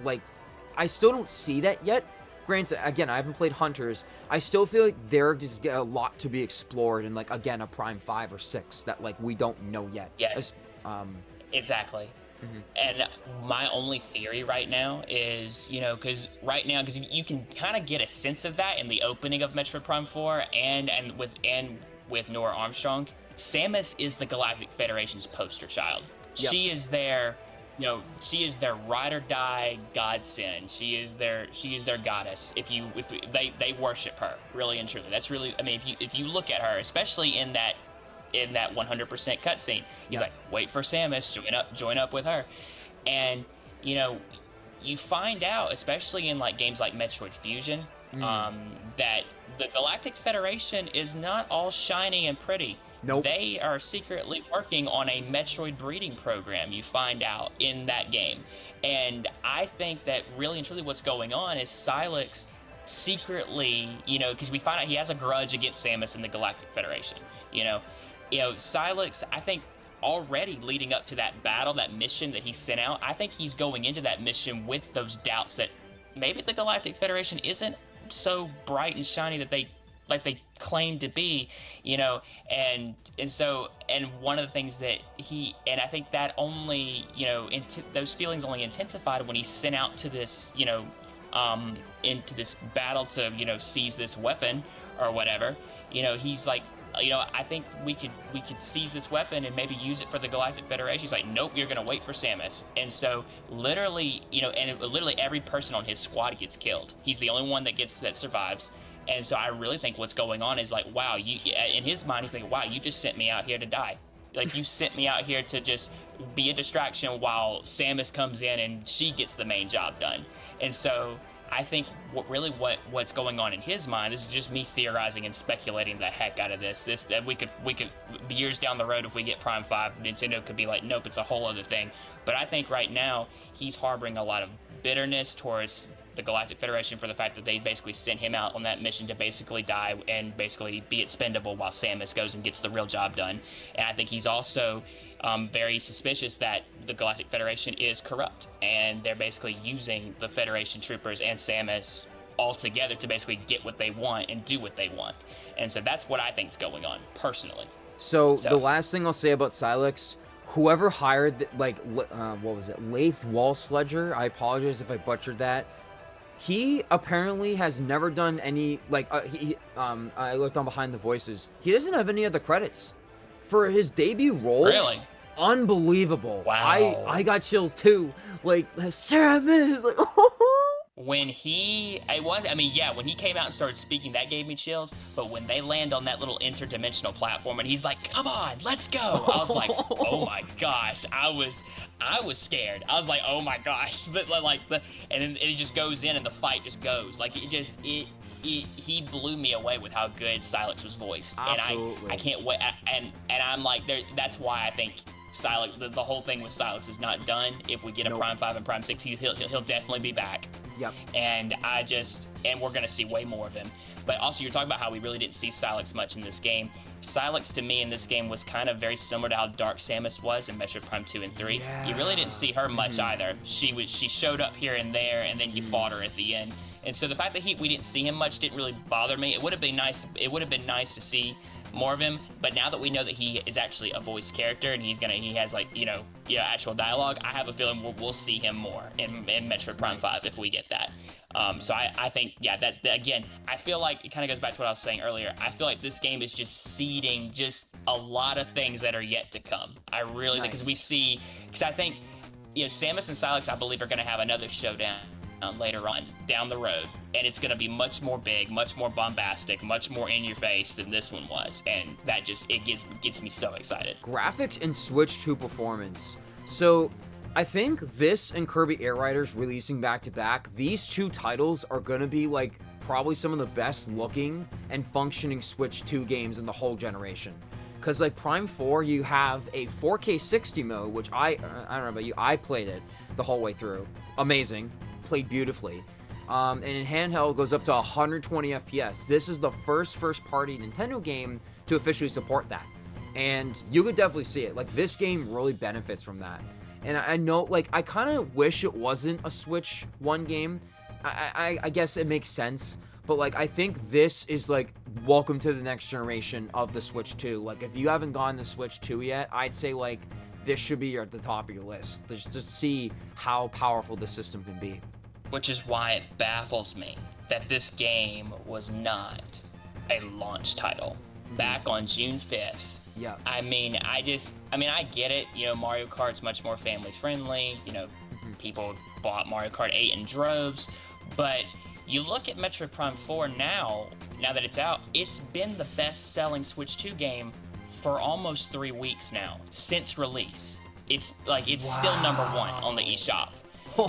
S1: I still don't see that yet. Granted, again, I haven't played Hunters. I still feel like there is a lot to be explored in, again, a Prime 5 or 6 that, we don't know yet.
S2: Yeah, exactly. Mm-hmm. And my only theory right now is, because you can kind of get a sense of that in the opening of Metroid Prime 4 and with Nora Armstrong. Samus is the Galactic Federation's poster child. Yep. She is their ride or die godsend. She is their goddess. If they worship her, really and truly. That's really, I mean, if you look at her, especially in that 100% cutscene, he's like, wait for Samus, join up with her. And you find out, especially in games like Metroid Fusion, that the Galactic Federation is not all shiny and pretty.
S1: Nope.
S2: They are secretly working on a Metroid breeding program, you find out in that game. And I think that really and truly what's going on is Sylux secretly, because we find out he has a grudge against Samus and the Galactic Federation. Sylux, I think, already leading up to that battle, that mission that he sent out, I think he's going into that mission with those doubts that maybe the Galactic Federation isn't so bright and shiny that they claim to be, and one of the things that I think that only, those feelings only intensified when he sent out to this, into this battle to, seize this weapon or whatever. He's like, I think we could seize this weapon and maybe use it for the Galactic Federation. He's like, nope, you're gonna wait for Samus. And so literally, literally every person on his squad gets killed. He's the only one that survives. And so I really think what's going on is like, wow, in his mind, he's like, wow, you just sent me out here to die. Like, you sent me out here to just be a distraction while Samus comes in and she gets the main job done. And so I think what's going on in his mind, this is just me theorizing and speculating the heck out of this. That we could years down the road, if we get Prime 5, Nintendo could be like, nope, it's a whole other thing. But I think right now he's harboring a lot of bitterness towards the Galactic Federation for the fact that they basically sent him out on that mission to basically die and basically be expendable while Samus goes and gets the real job done. And I think he's also very suspicious that the Galactic Federation is corrupt, and they're basically using the Federation troopers and Samus all together to basically get what they want and do what they want. And so that's what I think is going on, personally.
S1: So the last thing I'll say about Sylux, whoever hired, what was it, Leif Wallsledger, I apologize if I butchered that, he apparently has never done any, I looked on Behind the Voices, he doesn't have any other credits for his debut role.
S2: Really?
S1: Unbelievable.
S2: Wow.
S1: I got chills too. Like, Samus, like,
S2: when he came out and started speaking, that gave me chills. But when they land on that little interdimensional platform and he's like, come on, let's go, I was like, oh my gosh. I was scared. I was like, oh my gosh. And then it just goes in and the fight just goes. Like, he blew me away with how good Sylux was voiced.
S1: Absolutely.
S2: And I can't wait. And I'm like, that's why I think Sylux, the whole thing with Sylux is not done. If we get a Prime 5 and Prime 6, he'll definitely be back.
S1: Yep.
S2: And we're gonna see way more of him. But also, you're talking about how we really didn't see Sylux much in this game. Sylux, to me, in this game was kind of very similar to how Dark Samus was in Metroid Prime 2 and 3.
S1: Yeah.
S2: You really didn't see her much either. She showed up here and there, and then you fought her at the end. And so the fact that we didn't see him much didn't really bother me. It would have been nice. It would have been nice to see more of him. But now that we know that he is actually a voice character and he has actual dialogue, I have a feeling we'll see him more in Metroid Prime 5 if we get that. So I think, that again, I feel like it kind of goes back to what I was saying earlier. I feel like this game is just seeding just a lot of things that are yet to come. I really think, because I think, Samus and Sylux, I believe, are going to have another showdown later on down the road, and it's going to be much more big, much more bombastic, much more in your face than this one was, and that just gets me so excited.
S1: Graphics and Switch 2 performance. So I think this and Kirby Air Riders releasing back to back, these two titles are going to be like probably some of the best looking and functioning Switch 2 games in the whole generation. Because like Prime 4, you have a 4K 60 mode, which I don't know about you, I played it the whole way through. Amazing. Played beautifully. And in handheld, it goes up to 120 FPS. This is the first party Nintendo game to officially support that. And you could definitely see it. Like, this game really benefits from that. And I know, like, I kind of wish it wasn't a Switch 1 game. I guess it makes sense. But, like, I think this is, like, welcome to the next generation of the Switch 2. Like, if you haven't gotten the Switch 2 yet, I'd say, like, this should be at the top of your list. Just to see how powerful the system can be.
S2: Which is why it baffles me that this game was not a launch title back on June 5th.
S1: Yeah.
S2: I get it. Mario Kart's much more family friendly. People bought Mario Kart 8 in droves. But you look at Metroid Prime 4 now that it's out, it's been the best-selling Switch 2 game for almost 3 weeks now, since release. It's still number 1 on the eShop.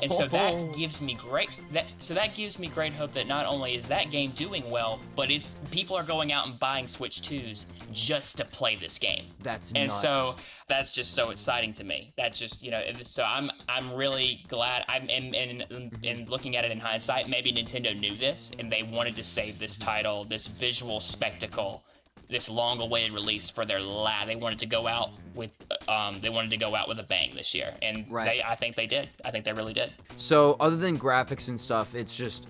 S2: And so that gives me great hope that not only is that game doing well, but people are going out and buying Switch 2s just to play this game.
S1: That's
S2: and
S1: nuts.
S2: So that's just so exciting to me. That's just so I'm really glad. And looking at it in hindsight, maybe Nintendo knew this and they wanted to save this title, this visual spectacle, this long-awaited release for their they wanted to go out with a bang this year, and I think they did. I think they really did.
S1: So other than graphics and stuff, it's just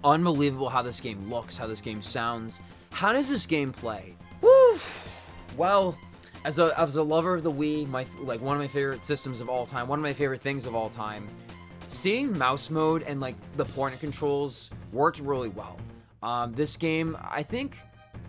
S1: unbelievable how this game looks, how this game sounds. How does this game play? Woo! Well, as a lover of the Wii, one of my favorite systems of all time, one of my favorite things of all time, seeing mouse mode and like the pointer controls worked really well. This game, I think,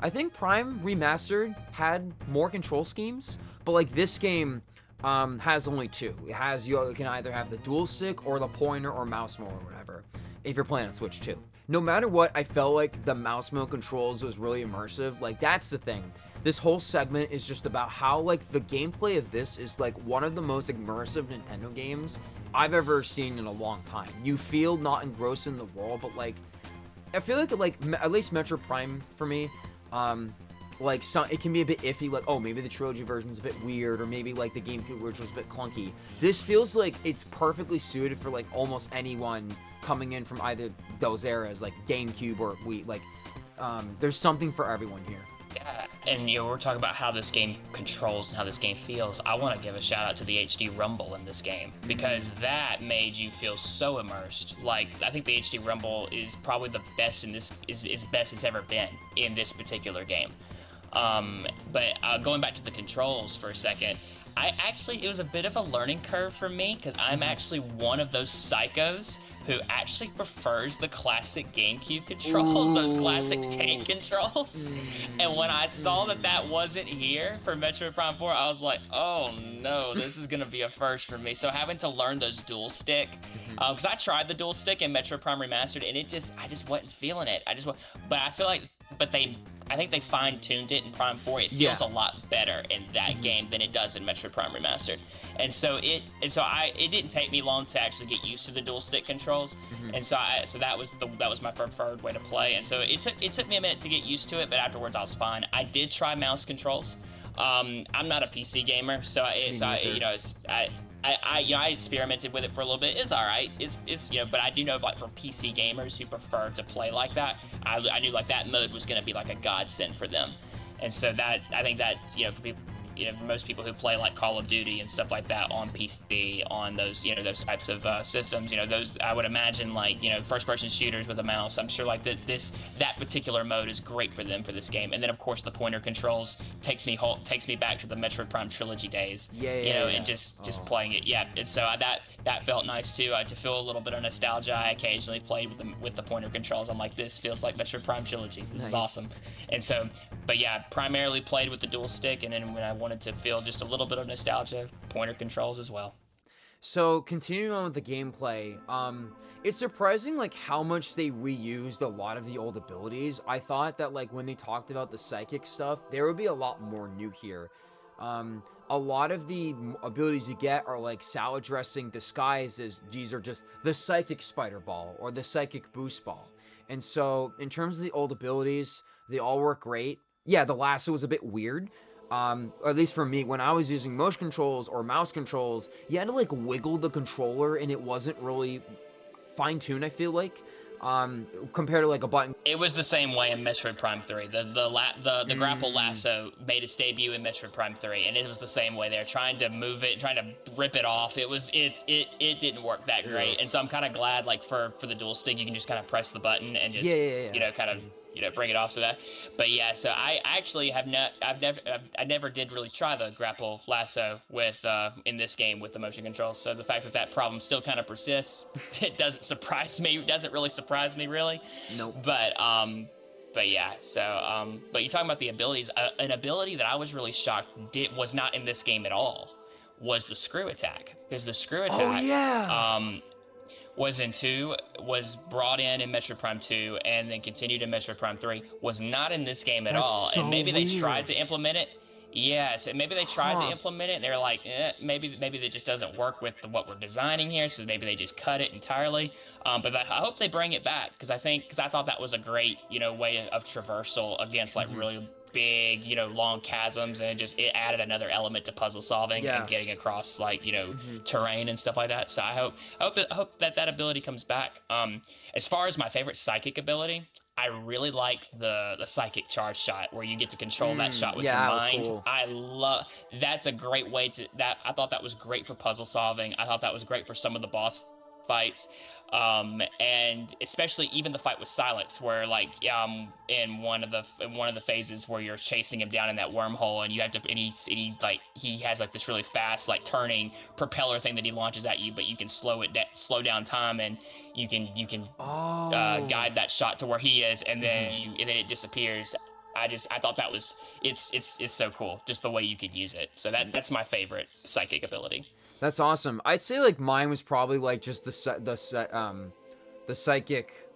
S1: I think Prime Remastered had more control schemes, but like this game has only two. It has, you can either have the dual stick or the pointer or mouse mode or whatever, if you're playing on Switch too. No matter what, I felt like the mouse mode controls was really immersive. Like that's the thing. This whole segment is just about how like the gameplay of this is like one of the most immersive Nintendo games I've ever seen in a long time. You feel not engrossed in the world, but like I feel like at least Metroid Prime for me, like some, it can be a bit iffy, like, oh, maybe the trilogy version's a bit weird, or maybe like the GameCube version was a bit clunky. This feels like it's perfectly suited for like almost anyone coming in from either those eras, like GameCube or Wii. Like, there's something for everyone here.
S2: Yeah, and we're talking about how this game controls and how this game feels. I want to give a shout out to the HD Rumble in this game, because that made you feel so immersed. Like, I think the HD Rumble is probably the best in this, is best it's ever been in this particular game. But going back to the controls for a second, it was a bit of a learning curve for me, because I'm actually one of those psychos who actually prefers the classic GameCube controls, those classic tank controls. And when I saw that wasn't here for Metroid Prime 4, I was like, oh no, this is gonna be a first for me. So having to learn those dual stick, because I tried the dual stick in Metroid Prime Remastered, and I just wasn't feeling it. But I feel like, I think they fine-tuned it in Prime 4. It feels a lot better in that game than it does in Metroid Prime Remastered. And so it didn't take me long to actually get used to the dual stick controls. And so that was my preferred way to play. And so it took me a minute to get used to it, but afterwards I was fine. I did try mouse controls. I'm not a PC gamer, so I experimented with it for a little bit. It's all right. It's but I do know, like, for PC gamers who prefer to play like that, I knew like that mode was going to be like a godsend for them. And so that, I think that, for people, for most people who play like Call of Duty and stuff like that on PC, on those, those types of systems, those, I would imagine, like, first-person shooters with a mouse, I'm sure like that particular mode is great for them for this game. And then of course the pointer controls takes me back to the Metroid Prime trilogy days. And just playing it. Yeah, and so that felt nice too. To feel a little bit of nostalgia, I occasionally played with the pointer controls. I'm like, this feels like Metroid Prime trilogy. This is awesome. And so, but yeah, primarily played with the dual stick, and then when I wanted to feel just a little bit of nostalgia, pointer controls as well.
S1: So continuing on with the gameplay, it's surprising like how much they reused a lot of the old abilities. I thought that like when they talked about the psychic stuff, there would be a lot more new here. A lot of the abilities you get are like salad dressing disguised as these are just the psychic spider ball or the psychic boost ball. And so in terms of the old abilities, they all work great. Yeah, the lasso was a bit weird. Or at least for me, when I was using motion controls or mouse controls, you had to like wiggle the controller, and it wasn't really fine-tuned, I feel like, compared to like a button.
S2: It was the same way in Metroid Prime 3. The grapple lasso made its debut in Metroid Prime 3, and it was the same way. They're trying to move it, trying to rip it off. It didn't work that great, and so I'm kind of glad, like, for the dual stick, you can just kind of press the button and just kind of bring it off. So that, but yeah, so I actually I never did really try the grapple lasso with in this game with the motion controls. So the fact that problem still kind of persists, it doesn't surprise me. It doesn't really surprise me, really.
S1: Nope.
S2: But yeah, so but you're talking about the abilities. An ability that I was really shocked was not in this game at all was the screw attack, because the screw attack was brought in Metroid Prime 2 and then continued in Metroid Prime 3, was not in this game at all.
S1: So
S2: and maybe
S1: weird.
S2: they tried to implement it. Yes, and maybe they tried to implement it, and they're like, maybe that just doesn't work with what we're designing here, so maybe they just cut it entirely. But I hope they bring it back, because I thought that was a great, way of traversal against like really big, long chasms, and it added another element to puzzle solving and getting across like, terrain and stuff like that. So I hope that ability comes back. As far as my favorite psychic ability, I really like the psychic charge shot, where you get to control that shot with your mind.
S1: Cool.
S2: That's a great way I thought that was great for puzzle solving. I thought that was great for some of the boss fights. And especially even the fight with Sylux, where like in one of the phases where you're chasing him down in that wormhole, and you have to, and he has like this really fast like turning propeller thing that he launches at you, but you can slow down time, and you can guide that shot to where he is, and then it disappears. I thought that was it's so cool, just the way you could use it. So that's my favorite psychic ability.
S1: That's awesome. I'd say like mine was probably like just the psychic.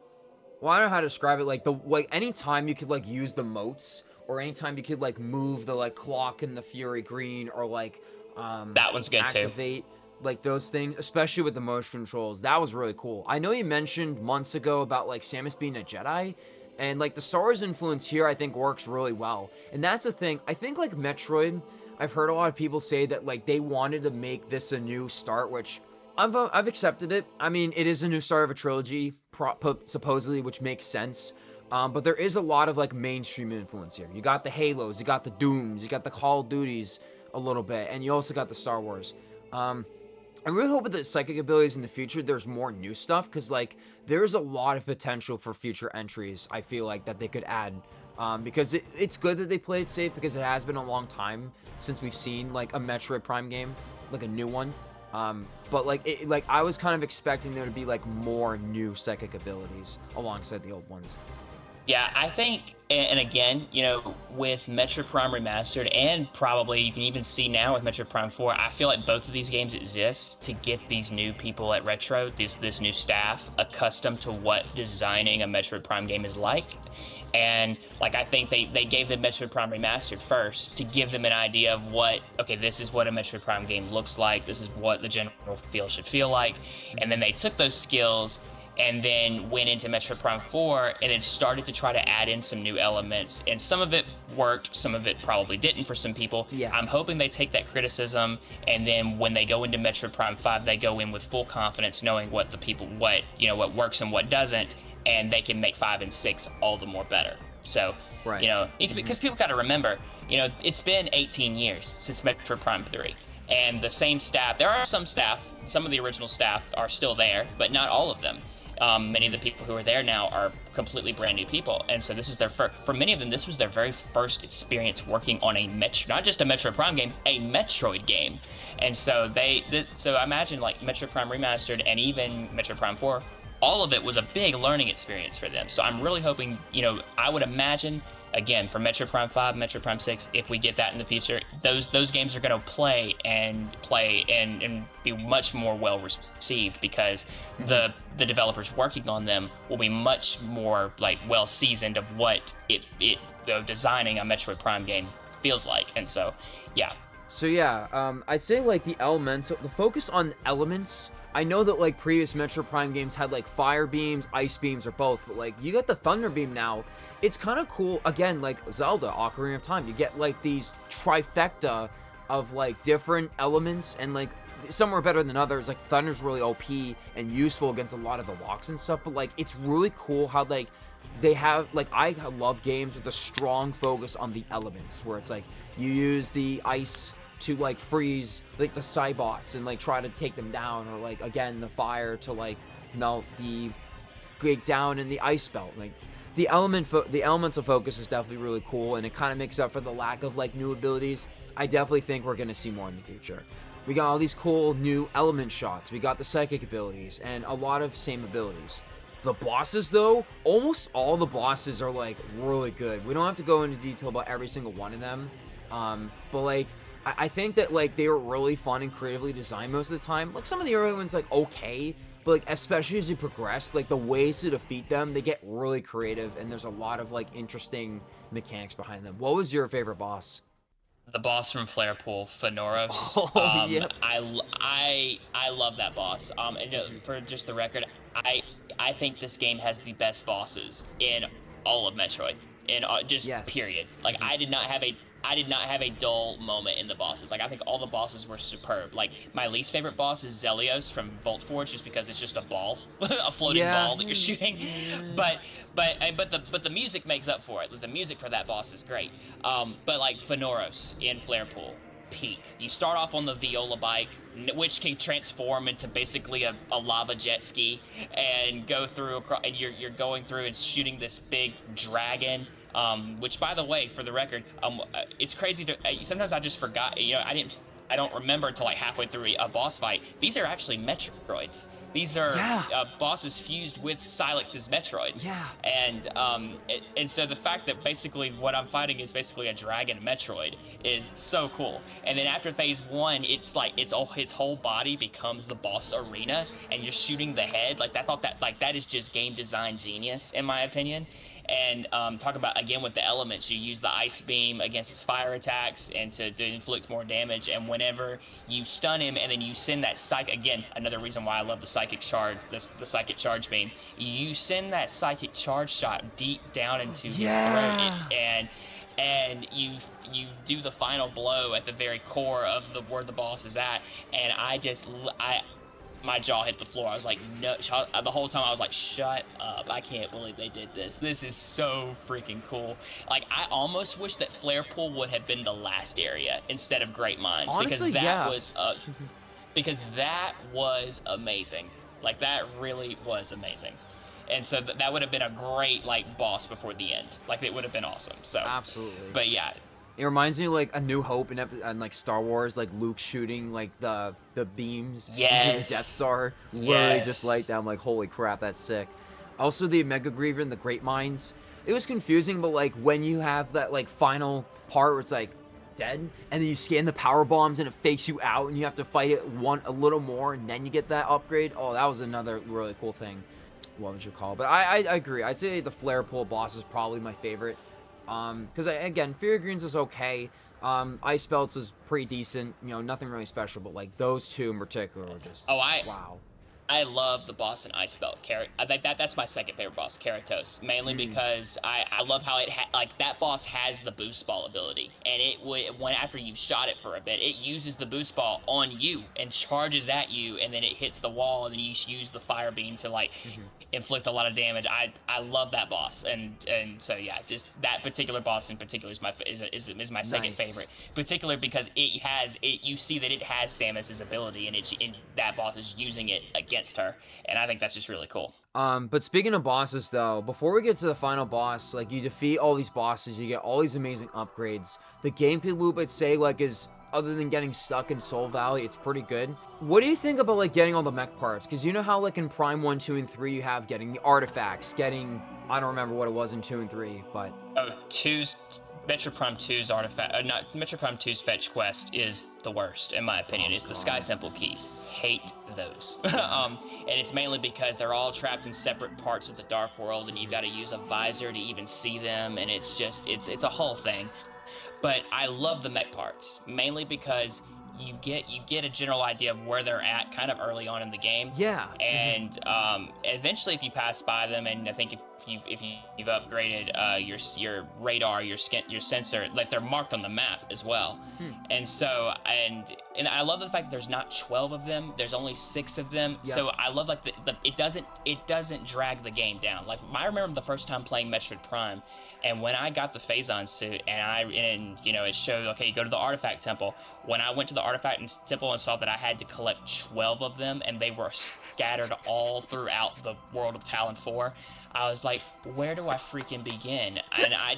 S1: Well, I don't know how to describe it. Like the like anytime you could like use the motes, or anytime you could like move the like clock and the fury green, or like
S2: That one's good too.
S1: activate like those things, especially with the motion controls. That was really cool. I know you mentioned months ago about like Samus being a Jedi, and like the Star Wars influence here I think works really well. And that's the thing. I think like Metroid, I've heard a lot of people say that like they wanted to make this a new start, which I've accepted it. I mean, it is a new start of a trilogy, supposedly, which makes sense. But there is a lot of like mainstream influence here. You got the Halos, you got the Dooms, you got the Call of Duties a little bit, and you also got the Star Wars. I really hope with the psychic abilities in the future, there's more new stuff, because like there's a lot of potential for future entries. I feel like that they could add, because it's good that they played it safe, because it has been a long time since we've seen like a Metroid Prime game, like a new one. But like I was kind of expecting there to be like more new psychic abilities alongside the old ones.
S2: Yeah, I think, and again, with Metroid Prime Remastered, and probably you can even see now with Metroid Prime 4, I feel like both of these games exist to get these new people at Retro, this new staff, accustomed to what designing a Metroid Prime game is like. And like I think they gave the Metroid Prime Remastered first to give them an idea of okay, this is what a Metroid Prime game looks like, this is what the general feel should feel like. And then they took those skills and then went into Metroid Prime 4 and then started to try to add in some new elements. And some of it worked, some of it probably didn't for some people.
S1: Yeah.
S2: I'm hoping they take that criticism, and then when they go into Metroid Prime 5, they go in with full confidence, knowing what works and what doesn't, and they can make 5 and 6 all the more better. So,
S1: right.
S2: Because people got to remember, it's been 18 years since Metroid Prime 3. And the same staff, there are some of the original staff are still there, but not all of them. Many of the people who are there now are completely brand new people, and so this is for many of them, this was their very first experience working on not just a Metroid Prime game, a Metroid game. And so so I imagine like Metroid Prime Remastered and even Metroid Prime 4, all of it was a big learning experience for them. So I'm really hoping, I would imagine, again, for Metroid Prime 5, Metroid Prime 6, if we get that in the future, those games are going to play and be much more well received, because the developers working on them will be much more like well seasoned of what designing a Metroid Prime game feels like. And so, yeah.
S1: So yeah, I'd say like the focus on elements. I know that like previous Metroid Prime games had like fire beams, ice beams, or both, but like you got the thunder beam now. It's kind of cool. Again, like Zelda, Ocarina of Time, you get like these trifecta of like different elements, and like some are better than others. Like thunder's really OP and useful against a lot of the walks and stuff, but like it's really cool how like they have like, I love games with a strong focus on the elements, where it's like you use the ice to like freeze like the Cybots and like try to take them down, or like again the fire to like melt the break down in the ice belt. Like the elemental focus is definitely really cool, and it kind of makes up for the lack of like new abilities. I definitely think we're gonna see more in the future. We got all these cool new element shots, we got the psychic abilities, and a lot of same abilities. The bosses though, almost all the bosses are like really good. We don't have to go into detail about every single one of them, but like I think that like they were really fun and creatively designed most of the time. Like some of the early ones like okay, but like especially as you progress, like the ways to defeat them, they get really creative, and there's a lot of like interesting mechanics behind them. What was your favorite boss?
S2: The boss from Flare Pool, Fenoros.
S1: Oh, yeah.
S2: I love that boss. For just the record, I think this game has the best bosses in all of Metroid.
S1: Yes.
S2: Period. Like I did not have a dull moment in the bosses. Like I think all the bosses were superb. Like my least favorite boss is Xelios from Volt Forge, just because it's just a ball, a floating ball that you're shooting. But the music makes up for it. The music for that boss is great. But like Fenoros in Flare Pool, peak. You start off on the Viola bike, which can transform into basically a lava jet ski, and go through and you're going through and shooting this big dragon. Which, by the way, for the record, it's crazy to. Sometimes I just forgot. I didn't I don't remember until like halfway through a boss fight. These are actually Metroids. These are bosses fused with Sylux's Metroids.
S1: Yeah.
S2: And so the fact that basically what I'm fighting is basically a dragon Metroid is so cool. And then after phase 1, it's like its whole body becomes the boss arena, and you're shooting the head. Like I thought that is just game design genius in my opinion. And talk about, again, with the elements, you use the ice beam against his fire attacks and to inflict more damage. And whenever you stun him and then you send that again, another reason why I love the psychic charge, the psychic charge beam, you send that psychic charge shot deep down into his throat, and you do the final blow at the very core of where the boss is at. And my jaw hit the floor. I was like, no, the whole time I was like, shut up. I can't believe they did this. This is so freaking cool. Like, I almost wish that Flare Pool would have been the last area instead of Great Minds.
S1: Honestly,
S2: because that was amazing. Like, that really was amazing. And so that would have been a great, like, boss before the end. Like, it would have been awesome. So
S1: absolutely.
S2: But yeah.
S1: It reminds me of, like, A New Hope and like Star Wars, like Luke shooting like the beams into the Death Star, literally just like that. I'm like, holy crap, that's sick. Also, the Mega Griever and the Great Minds, it was confusing, but like when you have that like final part where it's like dead, and then you scan the power bombs and it fakes you out, and you have to fight it a little more, and then you get that upgrade. Oh, that was another really cool thing. What would you call it? But I agree. I'd say the Flare Pool boss is probably my favorite. Because again, Fury Greens was okay. Ice Belts was pretty decent. You know, nothing really special, but like those two in particular were just wow.
S2: I love the boss in Ice Belt. I think that's my second favorite boss, Keratos, mainly because I love how like that boss has the boost ball ability, and after you've shot it for a bit, it uses the boost ball on you and charges at you, and then it hits the wall, and then you use the fire beam to like inflict a lot of damage. I love that boss, and so yeah, just that particular boss in particular is my second favorite, particularly because you see that it has Samus's ability, and that boss is using it against her, and I think that's just really cool.
S1: But speaking of bosses though, before we get to the final boss, like you defeat all these bosses, you get all these amazing upgrades. The gameplay loop, I'd say, like is, other than getting stuck in Soul Valley, it's pretty good. What do you think about like getting all the mech parts? Because you know how like in Prime 1, 2, and 3 you have getting the artifacts, getting, I don't remember what it was in 2 and 3, but
S2: Metroid Prime 2's Metroid Prime 2's fetch quest is the worst, in my opinion. It's the Sky Temple keys. Hate those. And it's mainly because they're all trapped in separate parts of the Dark World, and you've got to use a visor to even see them, and it's a whole thing. But I love the mech parts, mainly because you get a general idea of where they're at kind of early on in the game.
S1: Yeah.
S2: And eventually, if you pass by them, and I think if you've upgraded your radar, your sensor, like they're marked on the map as well. And so and I love the fact that there's not 12 of them. There's only 6 of them. Yeah. So I love like it doesn't drag the game down. Like I remember the first time playing Metroid Prime, and when I got the Phazon suit, and you know it showed, okay, go to the Artifact Temple. When I went to the Artifact Temple and saw that I had to collect 12 of them, and they were scattered all throughout the world of Talon 4, I was like, where do I freaking begin? And I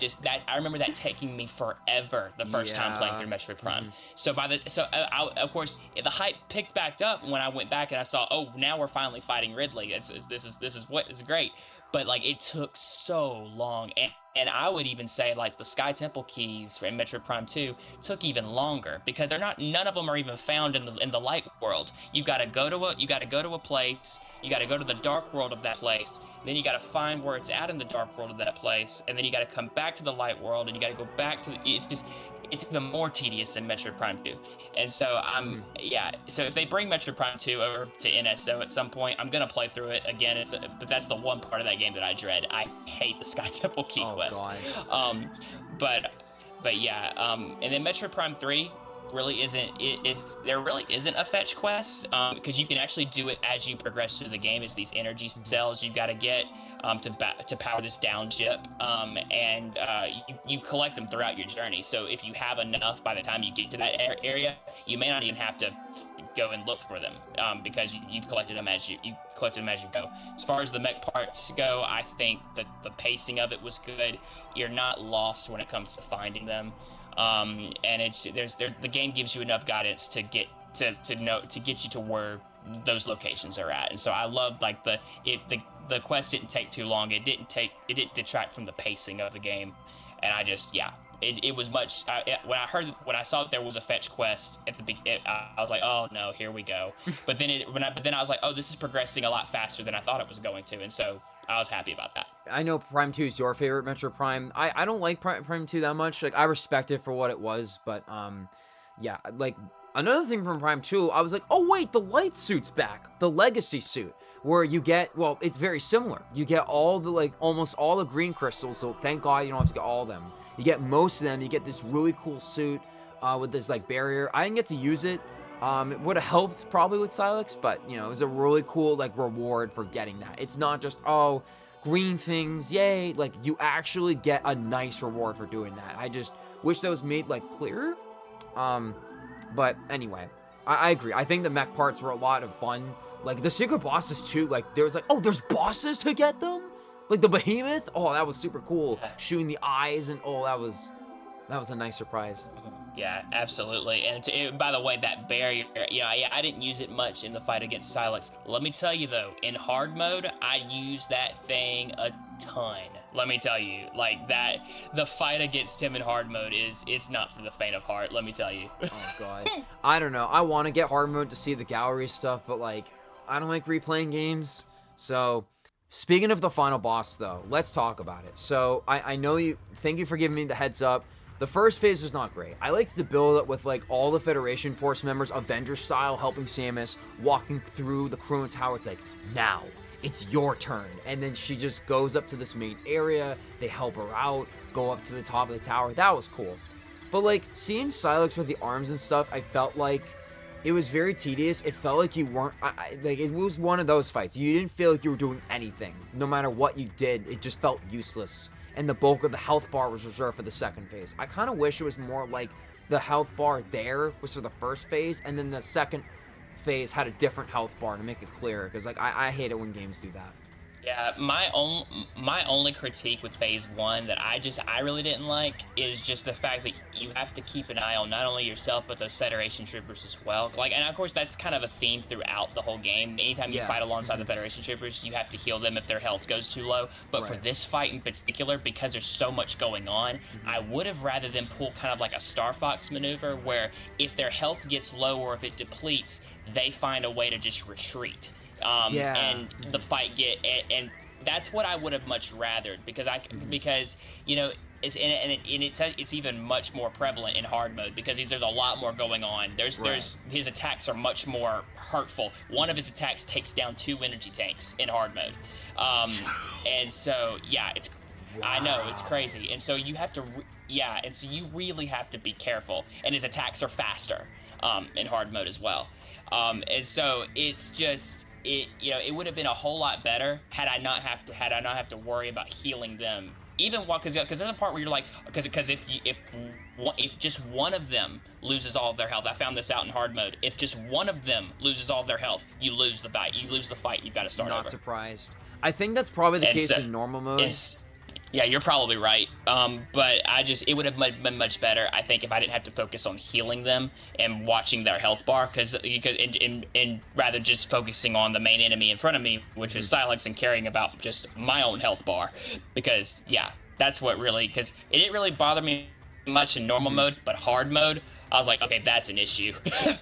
S2: remember that taking me forever the first time playing through Metroid Prime. So of course the hype picked back up when I went back and I saw, oh, now we're finally fighting Ridley. This is great. But like it took so long, and I would even say like the Sky Temple keys in Metroid Prime 2 took even longer because none of them are even found in the light world. You got to go to a place, you got to go to the dark world of that place, then you got to find where it's at in the dark world of that place, and then you got to come back to the light world, and you got to go back to it's even more tedious than Metroid Prime 2. And so so if they bring Metroid Prime 2 over to NSO at some point, I'm gonna play through it again. But that's the one part of that game that I dread. I hate the Sky Temple key quest. God. But yeah, and then Metroid Prime 3 really isn't a fetch quest, because you can actually do it as you progress through the game. It's these energy cells you've got to get to power this down chip, and you collect them throughout your journey. So if you have enough by the time you get to that area, you may not even have to go and look for them, because you've collected them as you go. As far as the mech parts go, I think that the pacing of it was good. You're not lost when it comes to finding them. And there's the game gives you enough guidance to get to get you to where those locations are at. And so I loved like the quest didn't take too long. It didn't detract from the pacing of the game, and I just it was much. When I saw that there was a fetch quest at the beginning, I was like, oh no, here we go. But then I was like, oh, this is progressing a lot faster than I thought it was going to, and so I was happy about that.
S1: I know Prime 2 is your favorite Metroid Prime. I don't like Prime 2 that much. Like, I respect it for what it was, but yeah, like another thing from Prime 2, I was like, oh wait, the light suit's back, the Legacy suit, where you get, well, it's very similar. You get all the, like, almost all the green crystals, so thank God you don't have to get all of them. You get most of them, you get this really cool suit with this, like, barrier. I didn't get to use it. It would have helped probably with Sylux, but, you know, it was a really cool, like, reward for getting that. It's not just, oh, green things, yay. Like, you actually get a nice reward for doing that. I just wish that was made, like, clearer. But anyway, I agree. I think the mech parts were a lot of fun. Like, the secret bosses, too. Like, there was like, oh, there's bosses to get them? Like, the behemoth? Oh, that was super cool. Shooting the eyes, and oh, that was a nice surprise.
S2: Yeah, absolutely. And by the way, that barrier, I didn't use it much in the fight against Sylux. Let me tell you, though, in hard mode, I use that thing a ton. Let me tell you, like, that, the fight against him in hard mode it's not for the faint of heart, let me tell you.
S1: Oh, God. I don't know. I want to get hard mode to see the gallery stuff, but, like, I don't like replaying games. So, speaking of the final boss, though, let's talk about it. So, I know you, thank you for giving me the heads up. The first phase is not great. I liked to build it with, like, all the Federation Force members, Avenger style, helping Samus, walking through the Crone Tower. It's like, now, it's your turn. And then she just goes up to this main area, they help her out, go up to the top of the tower. That was cool. But, like, seeing Sylux with the arms and stuff, I felt like it was very tedious. It felt like you weren't, like, it was one of those fights. You didn't feel like you were doing anything. No matter what you did, it just felt useless. And the bulk of the health bar was reserved for the second phase. I kind of wish it was more like the health bar there was for the first phase, and then the second phase had a different health bar to make it clearer, because, like, I hate it when games do that.
S2: Yeah, my only critique with phase 1 that I really didn't like is just the fact that you have to keep an eye on not only yourself but those Federation troopers as well. Like, and of course that's kind of a theme throughout the whole game. Anytime you fight alongside the Federation troopers, you have to heal them if their health goes too low. But for this fight in particular, because there's so much going on, I would have rather than pull kind of like a Star Fox maneuver where if their health gets low or if it depletes, they find a way to just retreat. And the fight and that's what I would have much rathered, because you know it's even much more prevalent in hard mode, because there's a lot more going on. There's his attacks are much more hurtful. One of his attacks takes down 2 energy tanks in hard mode, and so I know it's crazy, and so you have to and so you really have to be careful, and his attacks are faster in hard mode as well, and so it's just. It would have been a whole lot better had I not have to worry about healing them. Even because there's a part where you're like, because if just one of them loses all of their health, I found this out in hard mode. If just one of them loses all of their health, you lose the fight. You've got to start over.
S1: Not surprised. I think that's probably the case in normal mode.
S2: Yeah, you're probably right. But it would have been much better, I think, if I didn't have to focus on healing them and watching their health bar, and rather just focusing on the main enemy in front of me, which is Sylux, and caring about just my own health bar. Because that's what really, because it didn't really bother me much in normal mode, but hard mode, I was like, okay, that's an issue.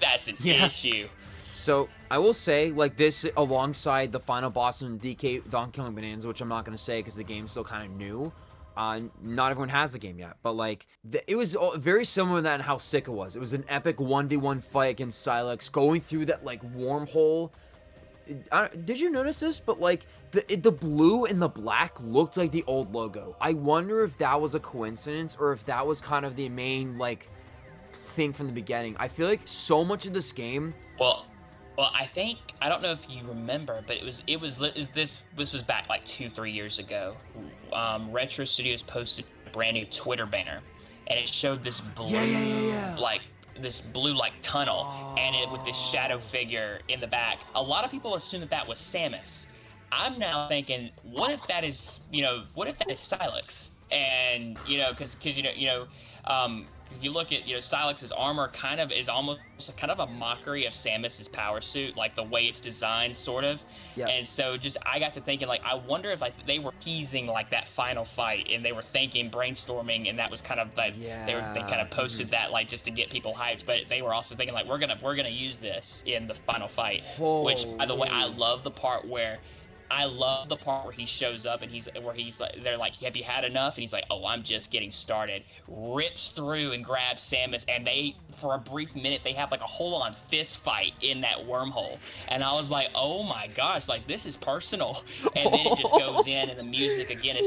S2: That's an issue.
S1: So, I will say, like, this alongside the final boss in Donkey Kong Bonanza, which I'm not going to say because the game's still kind of new. Not everyone has the game yet, but, like, it was very similar to that in how sick it was. It was an epic 1v1 fight against Sylux, going through that, like, wormhole. Did you notice this? But, like, the blue and the black looked like the old logo. I wonder if that was a coincidence, or if that was kind of the main, like, thing from the beginning. I feel like so much of this game...
S2: Well, I don't know if you remember, but this was back like 2-3 years ago. Retro Studios posted a brand new Twitter banner, and it showed this blue, this blue tunnel, and it with this shadow figure in the back. A lot of people assume that was Samus. I'm now thinking, what if that is Sylux? And because if you look at Sylux's armor kind of is almost kind of a mockery of Samus's power suit, like the way it's designed, sort of.
S1: Yeah.
S2: And so just I got to thinking, like, I wonder if like they were teasing like that final fight, and they were thinking, brainstorming, and that was kind of like they kind of posted that like just to get people hyped, but they were also thinking like we're gonna use this in the final fight. Which, by the way, I love the part where he shows up and they're like, have you had enough? And he's like, oh, I'm just getting started. Rips through and grabs Samus, and they, for a brief minute, they have like a whole-on fist fight in that wormhole. And I was like, oh my gosh, like this is personal. And then it just goes in, and the music again is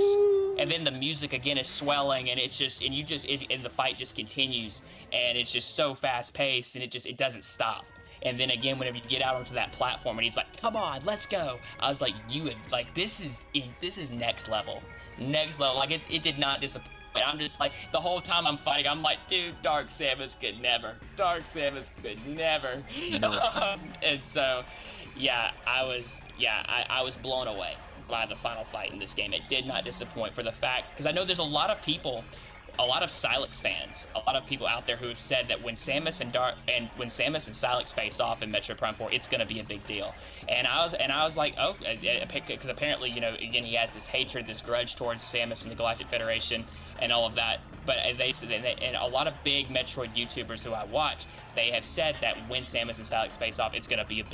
S2: swelling, and and the fight just continues, and it's just so fast-paced, and it doesn't stop. And then again, whenever you get out onto that platform and he's like, come on, let's go. I was like, this is next level. Like it did not disappoint. I'm just like, the whole time I'm fighting, I'm like, dude, Dark Samus could never. No. And so, yeah, I was blown away by the final fight in this game. It did not disappoint for the fact, because I know there's a lot of Sylux fans, a lot of people out there who have said that when Samus and Sylux face off in Metroid Prime 4, it's going to be a big deal. And I was like, oh, because apparently, again, he has this hatred, this grudge towards Samus and the Galactic Federation and all of that. But and a lot of big Metroid YouTubers who I watch, they have said that when Samus and Sylux face off, it's going to be a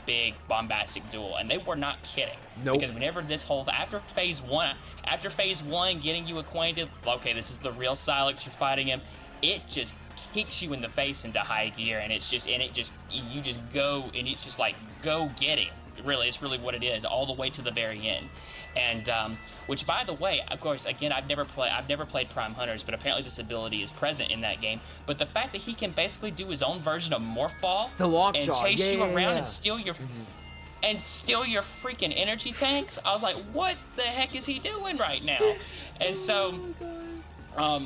S2: big bombastic duel, and they were not kidding.
S1: Nope.
S2: Because whenever after phase one, getting you acquainted, okay, this is the real Sylux, you're fighting him, it just kicks you in the face into high gear, and you just go, and it's just like, go get him. Really, it's really what it is, all the way to the very end. And which, by the way, of course, again, I've never played Prime Hunters, but apparently this ability is present in that game. But the fact that he can basically do his own version of Morph Ball and chase you around and steal your freaking energy tanks, I was like, what the heck is he doing right now? And so, so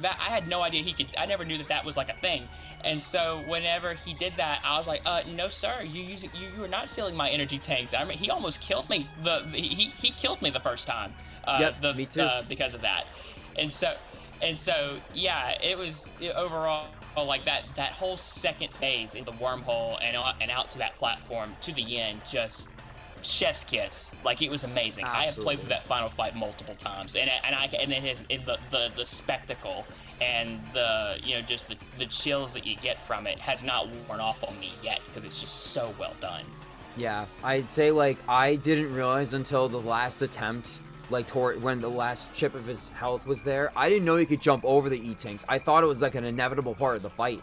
S2: that I had no idea I never knew that was like a thing. And so whenever he did that, I was like, no, sir, you are not stealing my energy tanks. I mean, he almost killed me. He killed me the first time.
S1: Me too.
S2: Because of that. And so, yeah, it was overall like that whole second phase in the wormhole and out to that platform to the end, just chef's kiss. Like, it was amazing.
S1: Absolutely.
S2: I have played through that final fight multiple times, and the spectacle and just the chills that you get from it has not worn off on me yet, because it's just so well done.
S1: Yeah, I'd say, like, I didn't realize until the last attempt, like, toward when the last chip of his health was there, I didn't know he could jump over the E-Tanks. I thought it was, like, an inevitable part of the fight,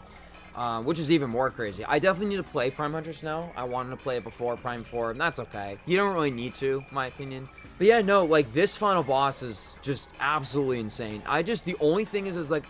S1: which is even more crazy. I definitely need to play Prime Hunters now. I wanted to play it before Prime 4, and that's okay. You don't really need to, in my opinion. But yeah, no, like, this final boss is just absolutely insane. The only thing is like,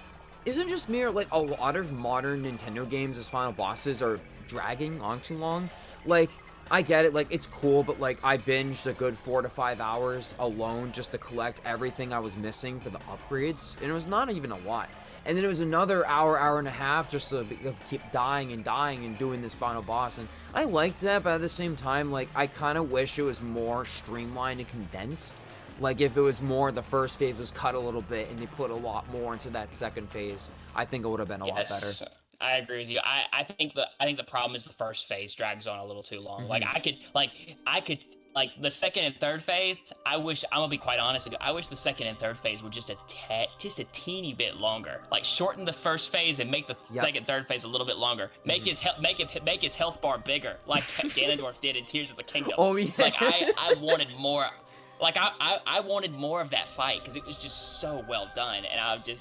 S1: isn't just me, or, like, a lot of modern Nintendo games as final bosses are dragging on too long? Like, I get it, like, it's cool, but, like, I binged a good 4 to 5 hours alone just to collect everything I was missing for the upgrades, and it was not even a lot. And then it was another hour and a half just to keep dying and doing this final boss, and I liked that, but at the same time, like, I kind of wish it was more streamlined and condensed. Like, if it was more, the first phase was cut a little bit, and they put a lot more into that second phase, I think it would have been a lot better.
S2: I agree with you. I think the problem is the first phase drags on a little too long. Mm-hmm. Like the second and third phase, I'm gonna be quite honest with you, I wish the second and third phase were just a teeny bit longer. Like, shorten the first phase and make the second, third phase a little bit longer. Make his health bar bigger, like Ganondorf did in Tears of the Kingdom.
S1: Oh yeah.
S2: Like, I wanted more. Like, I wanted more of that fight, because it was just so well done, and I was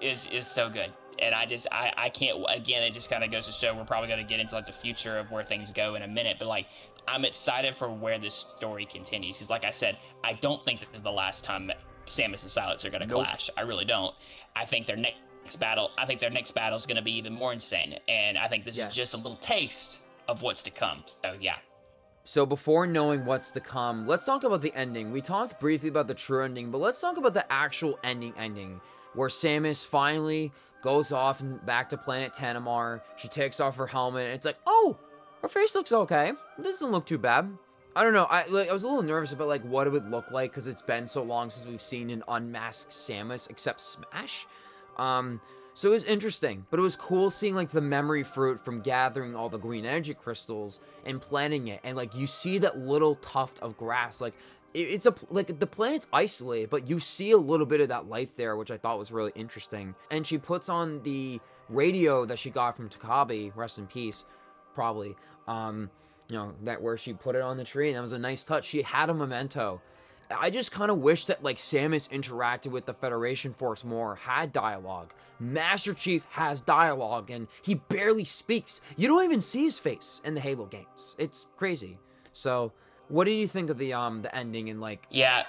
S2: it was so good. And I can't, again, it just kind of goes to show we're probably going to get into, like, the future of where things go in a minute, but, like, I'm excited for where this story continues, because, like I said, I don't think this is the last time Samus and Sylux are going to clash. I really don't. I think their next battle is going to be even more insane, and I think this is just a little taste of what's to come. So yeah.
S1: So before knowing what's to come, let's talk about the ending. We talked briefly about the true ending, but let's talk about the actual ending, where Samus finally goes off and back to planet Tanimar. She takes off her helmet, and it's like, oh, her face looks okay. It doesn't look too bad. I don't know. I was a little nervous about like what it would look like because it's been so long since we've seen an unmasked Samus except Smash. So it was interesting, but it was cool seeing like the memory fruit from gathering all the green energy crystals and planting it, and like you see that little tuft of grass. Like it's a like the planet's isolated, but you see a little bit of that life there, which I thought was really interesting. And she puts on the radio that she got from Takabe, rest in peace, probably. That where she put it on the tree, and that was a nice touch. She had a memento. I just kind of wish that like Samus interacted with the Federation Force more, had dialogue. Master Chief has dialogue, and he barely speaks. You don't even see his face in the Halo games. It's crazy. So, what do you think of the ending and like
S2: Yeah,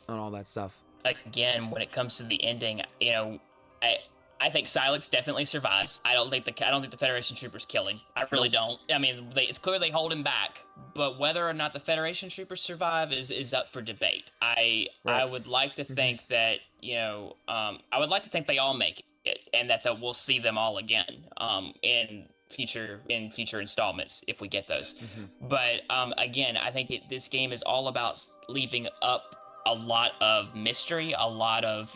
S1: and all that stuff?
S2: again, when it comes to the ending, I I think Sylux definitely survives. I don't think the Federation troopers kill him. I really don't. I mean, it's clear they hold him back, but whether or not the Federation troopers survive is up for debate. I would like to think that I would like to think they all make it, and that we'll see them all again in future installments if we get those. But again, I think this game is all about leaving up a lot of mystery, a lot of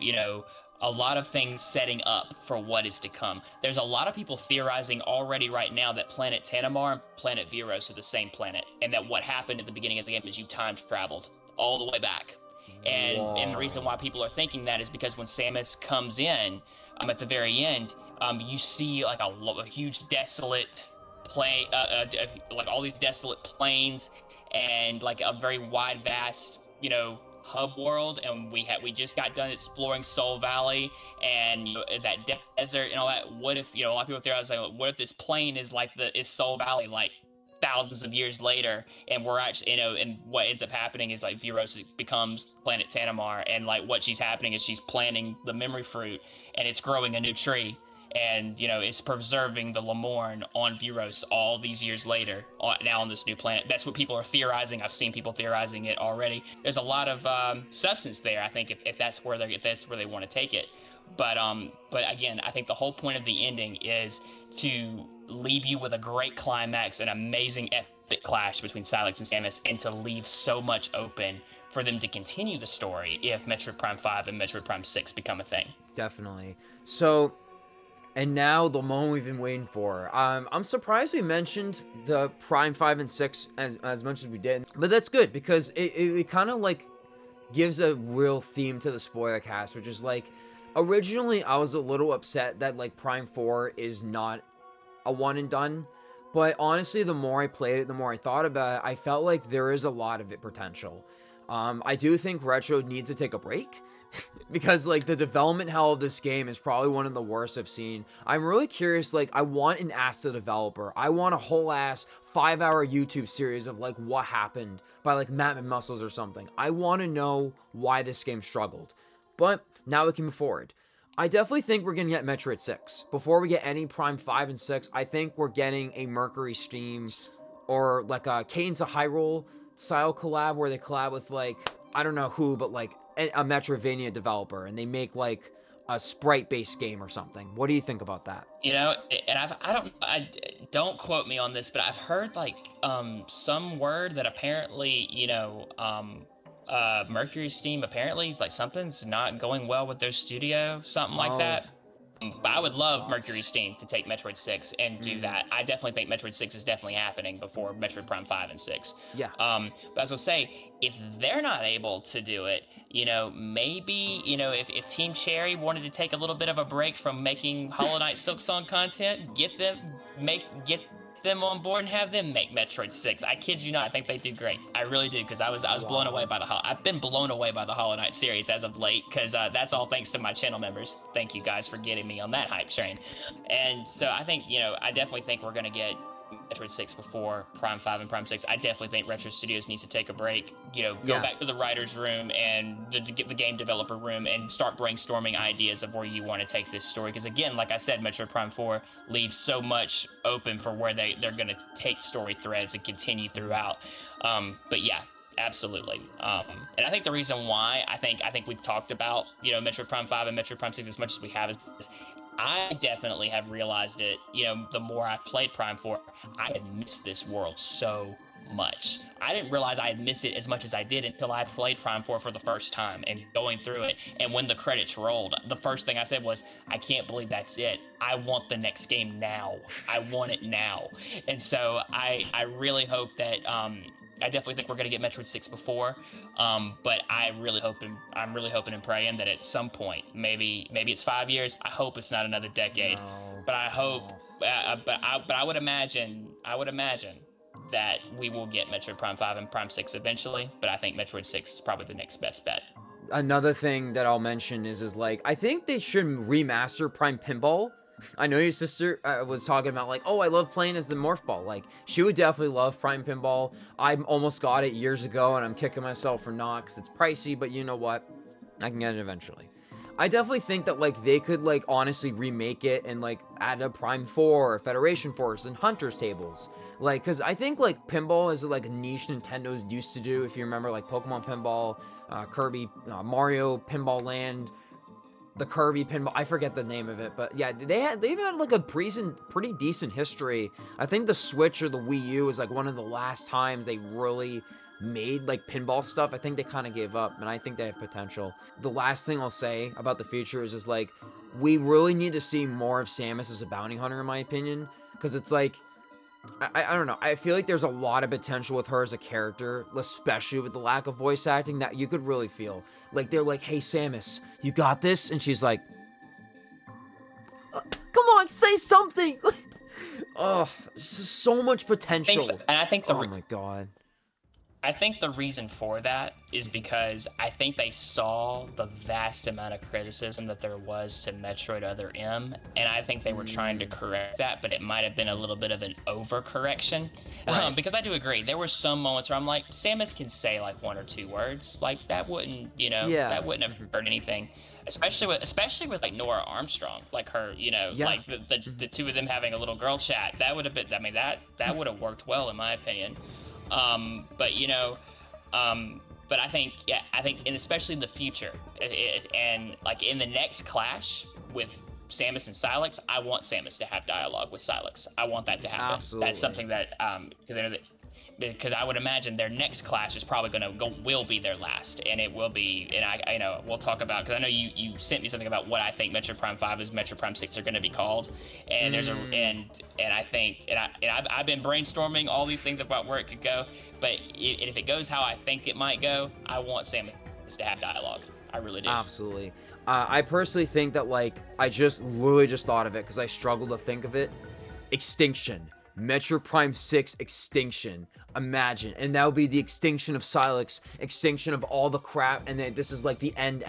S2: things setting up for what is to come. There's a lot of people theorizing already right now that Planet Tanamar and Planet Viros are the same planet, and that what happened at the beginning of the game is you time traveled all the way back. And the reason why people are thinking that is because when Samus comes in at the very end, you see like a huge desolate plain, like all these desolate plains, and like a very wide, vast, hub world. And we just got done exploring Soul Valley and that desert and all that. What if a lot of people theorize like, what if this plain is Soul Valley like thousands of years later, and we're actually and what ends up happening is like Viros becomes Planet Tanamar, and like what she's happening is she's planting the memory fruit, and it's growing a new tree, and it's preserving the Lamorne on Viros all these years later, now on this new planet. That's what people are theorizing. I've seen people theorizing it already. There's a lot of substance there, I think, if that's where they want to take it. But again, I think the whole point of the ending is to leave you with a great climax, an amazing epic clash between Sylux and Samus, and to leave so much open for them to continue the story if Metroid Prime 5 and Metroid Prime 6 become a thing.
S1: Definitely. So, and now the moment we've been waiting for. I'm surprised we mentioned the Prime 5 and 6 as much as we did, but that's good because it kind of like gives a real theme to the spoiler cast, which is like, originally I was a little upset that like Prime 4 is not a one and done, but honestly, the more I played it, the more I thought about it, I felt like there is a lot of it potential. I do think Retro needs to take a break because like the development hell of this game is probably one of the worst I've seen. I'm really curious, like I want an Ask the Developer. I want a whole ass 5-hour YouTube series of like what happened by like Matt Muscles or something. I want to know why this game struggled. But now we can move forward. I definitely think we're going to get Metroid 6. Before we get any Prime 5 and 6, I think we're getting a Mercury Steam or like a Cadence of Hyrule style collab where they collab with like, I don't know who, but like a Metroidvania developer, and they make like a sprite-based game or something. What do you think about that?
S2: And I don't quote me on this, but I've heard like some word that apparently Mercury Steam apparently like something's not going well with their studio, something like that. But I would love Mercury Steam to take Metroid 6 and do that. I definitely think Metroid 6 is definitely happening before Metroid Prime 5 and 6.
S1: Yeah.
S2: But as I say, if they're not able to do it, maybe, if Team Cherry wanted to take a little bit of a break from making Hollow Knight Silksong content, get them on board and have them make Metroid 6. I kid you not, I think they do great. I really do, because I was blown away by I've been blown away by the Hollow Knight series as of late, because that's all thanks to my channel members. Thank you guys for getting me on that hype train. And so I think, I definitely think we're gonna get Metroid 6 before Prime 5 and Prime 6. I definitely think Retro Studios needs to take a break, go back to the writer's room and the game developer room and start brainstorming ideas of where you want to take this story. Because again, like I said, Metroid Prime 4 leaves so much open for where they're going to take story threads and continue throughout. But yeah, absolutely. And I think the reason why I think we've talked about, Metroid Prime 5 and Metroid Prime 6 as much as we have is because I definitely have realized it, the more I've played Prime 4, I have missed this world so much. I didn't realize I had missed it as much as I did until I played Prime 4 for the first time and going through it. And when the credits rolled, the first thing I said was, I can't believe that's it. I want the next game now. I want it now. And so I really hope that I definitely think we're gonna get Metroid 6 before, but I'm really hoping and praying that at some point, maybe it's 5 years. I hope it's not another decade,
S1: No,
S2: but I hope.
S1: no.
S2: But I would imagine that we will get Metroid Prime 5 and Prime 6 eventually. But I think Metroid 6 is probably the next best bet.
S1: Another thing that I'll mention is like, I think they should remaster Prime Pinball. I know your sister was talking about like, oh, I love playing as the Morph Ball. Like, she would definitely love Prime Pinball. I almost got it years ago, and I'm kicking myself for not, because it's pricey, but you know what? I can get it eventually. I definitely think that like they could like honestly remake it and like add a Prime 4 or Federation Force and Hunter's tables. Like, because I think like pinball is like a niche Nintendo's used to do. If you remember like Pokemon Pinball, Kirby, Mario Pinball Land, the Kirby Pinball, I forget the name of it, but yeah, they've had like a pretty decent history. I think the Switch or the Wii U is like one of the last times they really made like pinball stuff. I think they kind of gave up, and I think they have potential. The last thing I'll say about the future is just like, we really need to see more of Samus as a bounty hunter, in my opinion, because it's like, I don't know, I feel like there's a lot of potential with her as a character, especially with the lack of voice acting, that you could really feel. Like, they're like, hey Samus, you got this? And she's like, come on, say something! Oh, just so much potential.
S2: I think
S1: oh my god.
S2: I think the reason for that is because I think they saw the vast amount of criticism that there was to Metroid Other M, and I think they were trying to correct that, but it might have been a little bit of an overcorrection.
S1: Right.
S2: Because I do agree, there were some moments where I'm like, Samus can say like one or two words, like that wouldn't, that wouldn't have hurt anything. Especially with like Nora Armstrong, like her, like the two of them having a little girl chat. That would have been, I mean, that would have worked well in my opinion. But I think, and especially in the future, and like in the next clash with Samus and Sylux, I want Samus to have dialogue with Sylux. I want that to happen.
S1: Absolutely.
S2: That's something that, because I would imagine their next clash is probably will be their last, and it will be, and I we'll talk about, because I know you sent me something about what I think Metroid Prime 5 and Metroid Prime 6 are going to be called, and there's I think I've been brainstorming all these things about where it could go, but if it goes how I think it might go, I want Samus to have dialogue. I really do.
S1: Absolutely. I personally think that, like, I just literally just thought of it because I struggled to think of it. Extinction. Metroid Prime 6 Extinction. Imagine. And that would be the extinction of Sylux, extinction of all the crap, and then this is like the end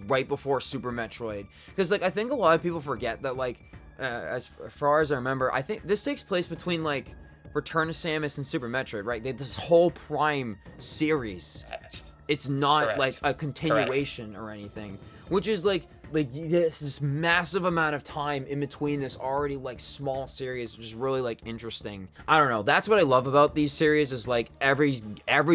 S1: right before Super Metroid. Because, like, I think a lot of people forget that, like, as far as I remember, I think this takes place between, like, Return of Samus and Super Metroid, right? This whole Prime series. It's not
S2: Correct.
S1: like a continuation or anything, which is like this massive amount of time in between this already like small series, which is really like interesting. I don't know. That's what I love about these series is like every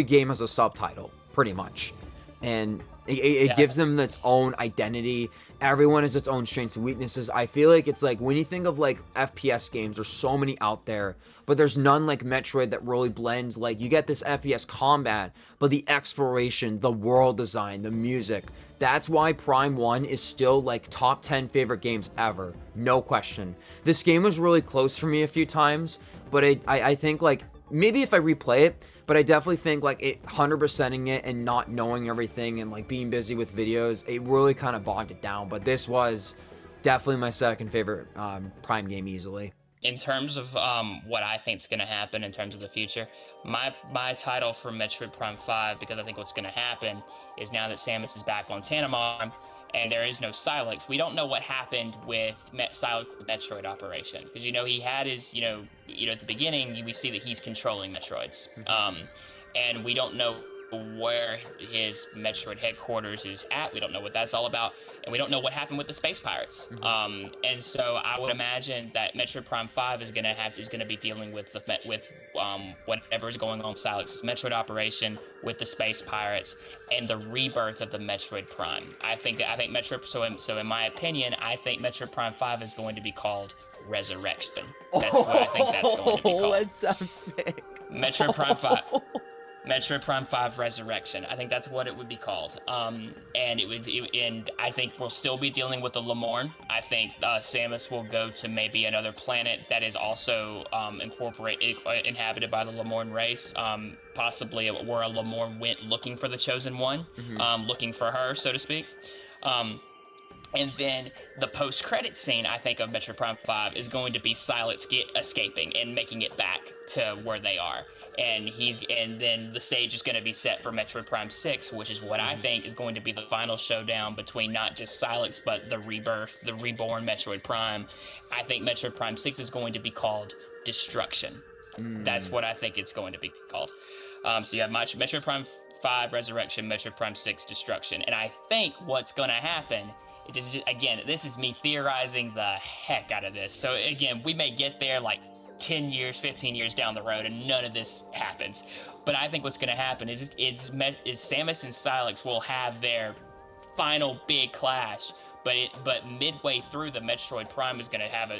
S1: game has a subtitle pretty much, and it gives them its own identity. Everyone has its own strengths and weaknesses. I feel like it's like when you think of like FPS games, there's so many out there, but there's none like Metroid that really blends. Like you get this FPS combat, but the exploration, the world design, the music. That's why Prime 1 is still like top 10 favorite games ever. No question. This game was really close for me a few times, but I think like maybe if I replay it, but I definitely think like it 100%ing it and not knowing everything and like being busy with videos, it really kind of bogged it down. But this was definitely my second favorite Prime game easily.
S2: In terms of what I think is going to happen in terms of the future, my title for Metroid Prime 5, because I think what's going to happen is now that Samus is back on Tanamon and there is no Sylux, we don't know what happened with Sylux Metroid operation, because he had his at the beginning we see that he's controlling Metroids, and we don't know where his Metroid headquarters is at. We don't know what that's all about, and we don't know what happened with the space pirates. And so I would imagine that Metroid Prime 5 is gonna be dealing with whatever is going on with Sylux's Metroid operation, with the space pirates, and the rebirth of the Metroid Prime. I think Metroid. So in my opinion, I think Metroid Prime 5 is going to be called Resurrection. That's what I think that's going to be called.
S1: That sounds sick.
S2: Metroid Prime 5. Metroid Prime 5 Resurrection. I think that's what it would be called. And I think we'll still be dealing with the Lemorn. I think Samus will go to maybe another planet that is also inhabited by the Lemorn race. Possibly where a Lemorn went looking for the Chosen One, looking for her, so to speak. And then the post-credit scene, I think, of Metroid Prime 5 is going to be Sylux escaping and making it back to where they are. And then the stage is going to be set for Metroid Prime 6, which is what I think is going to be the final showdown between not just Sylux, but the reborn Metroid Prime. I think Metroid Prime 6 is going to be called Destruction. That's what I think it's going to be called. So you have Metroid Prime 5 Resurrection, Metroid Prime 6 Destruction. And I think what's going to happen... Again, this is me theorizing the heck out of this. So again, we may get there like 10 years, 15 years down the road, and none of this happens. But I think what's going to happen is Samus and Sylux will have their final big clash. But midway through, the Metroid Prime is going to have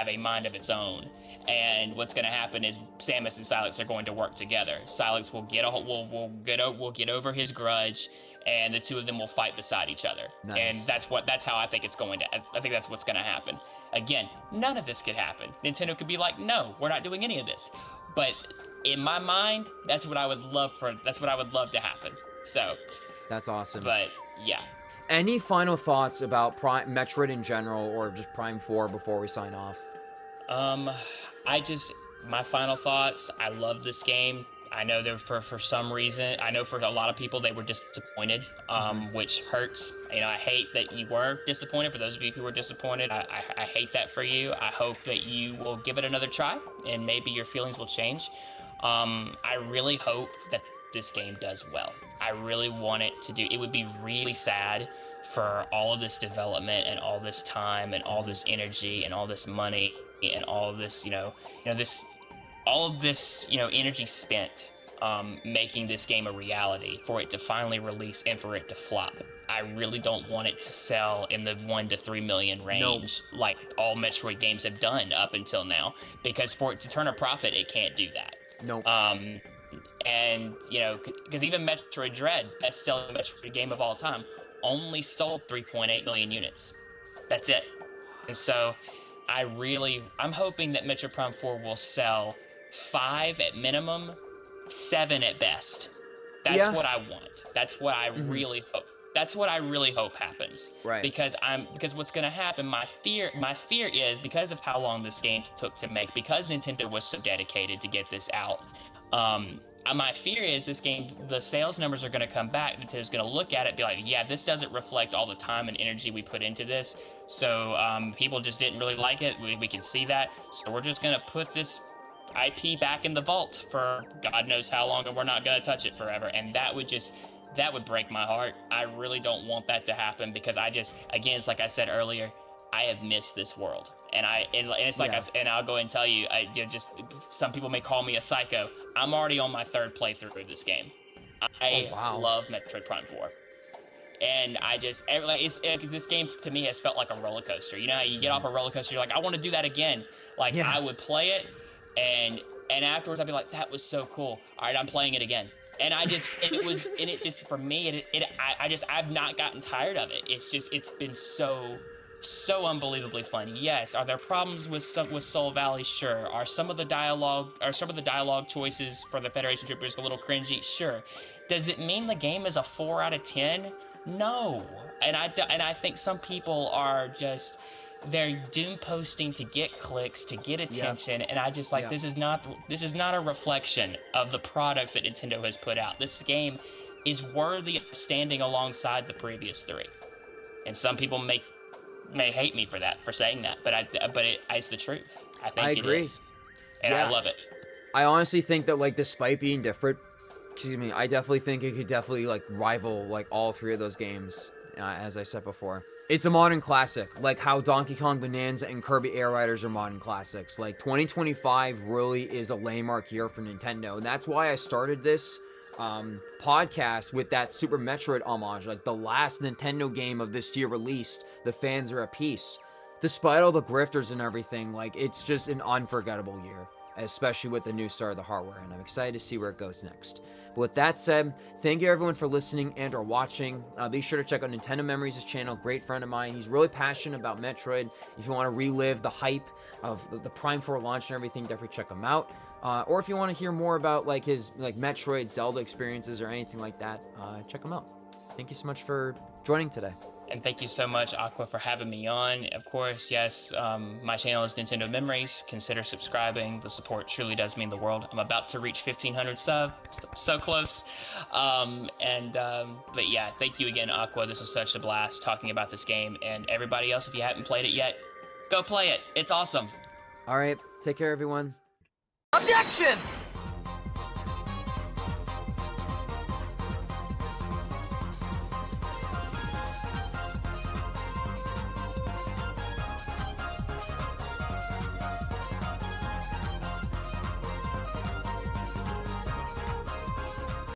S2: a mind of its own. And what's going to happen is Samus and Sylux are going to work together. Sylux will get over his grudge, and the two of them will fight beside each other.
S1: Nice.
S2: And that's how I think it's going to. I think that's what's going to happen. Again, none of this could happen. Nintendo could be like, no, we're not doing any of this. But in my mind, that's what I would love to happen. So.
S1: That's awesome.
S2: But yeah.
S1: Any final thoughts about Metroid in general, or just Prime 4 before we sign off?
S2: My final thoughts, I love this game. I know that for some reason, I know for a lot of people they were disappointed, which hurts. I hate that you were disappointed. For those of you who were disappointed, I hate that for you. I hope that you will give it another try, and maybe your feelings will change. I really hope that this game does well. I really want it to do. It would be really sad for all of this development and all this time and all this energy and all this money and all of this, energy spent making this game a reality, for it to finally release and for it to flop. I really don't want it to sell in the 1 to 3 million range like all Metroid games have done up until now, because for it to turn a profit, it can't do that.
S1: Nope.
S2: And, because even Metroid Dread, best-selling Metroid game of all time, only sold 3.8 million units. That's it. And so I'm hoping that Metroid Prime 4 will sell 5 at minimum, 7 at best. That's what I want. That's what I really hope. That's what I really hope happens.
S1: Right.
S2: Because what's going to happen, my fear is, because of how long this game took to make, because Nintendo was so dedicated to get this out, my fear is this game, the sales numbers are going to come back. Nintendo's going to look at it and be like, yeah, this doesn't reflect all the time and energy we put into this. So people just didn't really like it. We can see that. So we're just going to put this IP back in the vault for God knows how long, and we're not going to touch it forever. And that would break my heart. I really don't want that to happen, because again, it's like I said earlier, I have missed this world. And it's like, and I'll go ahead and tell you, some people may call me a psycho. I'm already on my 3rd playthrough of this game. I love Metroid Prime 4. And this game to me has felt like a roller coaster. You know how you get off a roller coaster, you're like, I want to do that again. I would play it, and afterwards I'd be like, that was so cool. All right, I'm playing it again. And for me, I've not gotten tired of it. It's been so unbelievably fun. Yes, are there problems with Soul Valley? Sure. Are some of the dialogue choices for the Federation troopers a little cringy? Sure. Does it mean the game is a 4 out of 10? No. And I think some people are just, they're doom posting to get clicks, to get attention, and I just this is not a reflection of the product that Nintendo has put out. This game is worthy of standing alongside the previous 3. And some people may hate me for saying that, but it's the truth. I think
S1: I agree.
S2: It is. And I love it.
S1: I honestly think that, despite being different, excuse me, I definitely think it could definitely like rival like all three of those games, as I said before. It's a modern classic, like how Donkey Kong Bonanza and Kirby Air Riders are modern classics. Like 2025 really is a landmark year for Nintendo, and that's why I started this podcast with that Super Metroid homage. Like the last Nintendo game of this year released, the fans are at peace. Despite all the grifters and everything, like it's just an unforgettable year, especially with the new star of the hardware, and I'm excited to see where it goes next. But with that said, thank you everyone for listening and or watching. Be sure to check out Nintendo Memories' channel, great friend of mine. He's really passionate about Metroid. If you want to relive the hype of the Prime 4 launch and everything, definitely check him out. Or if you want to hear more about like his like Metroid, Zelda experiences or anything like that, check him out. Thank you so much for joining today.
S2: And thank you so much, Aqua, for having me on. Of course, yes, my channel is Nintendo Memories. Consider subscribing. The support truly does mean the world. I'm about to reach 1,500 subs, so close. But yeah, thank you again, Aqua. This was such a blast talking about this game. And everybody else, if you haven't played it yet, go play it. It's awesome.
S1: All right, take care, everyone.
S3: Objection!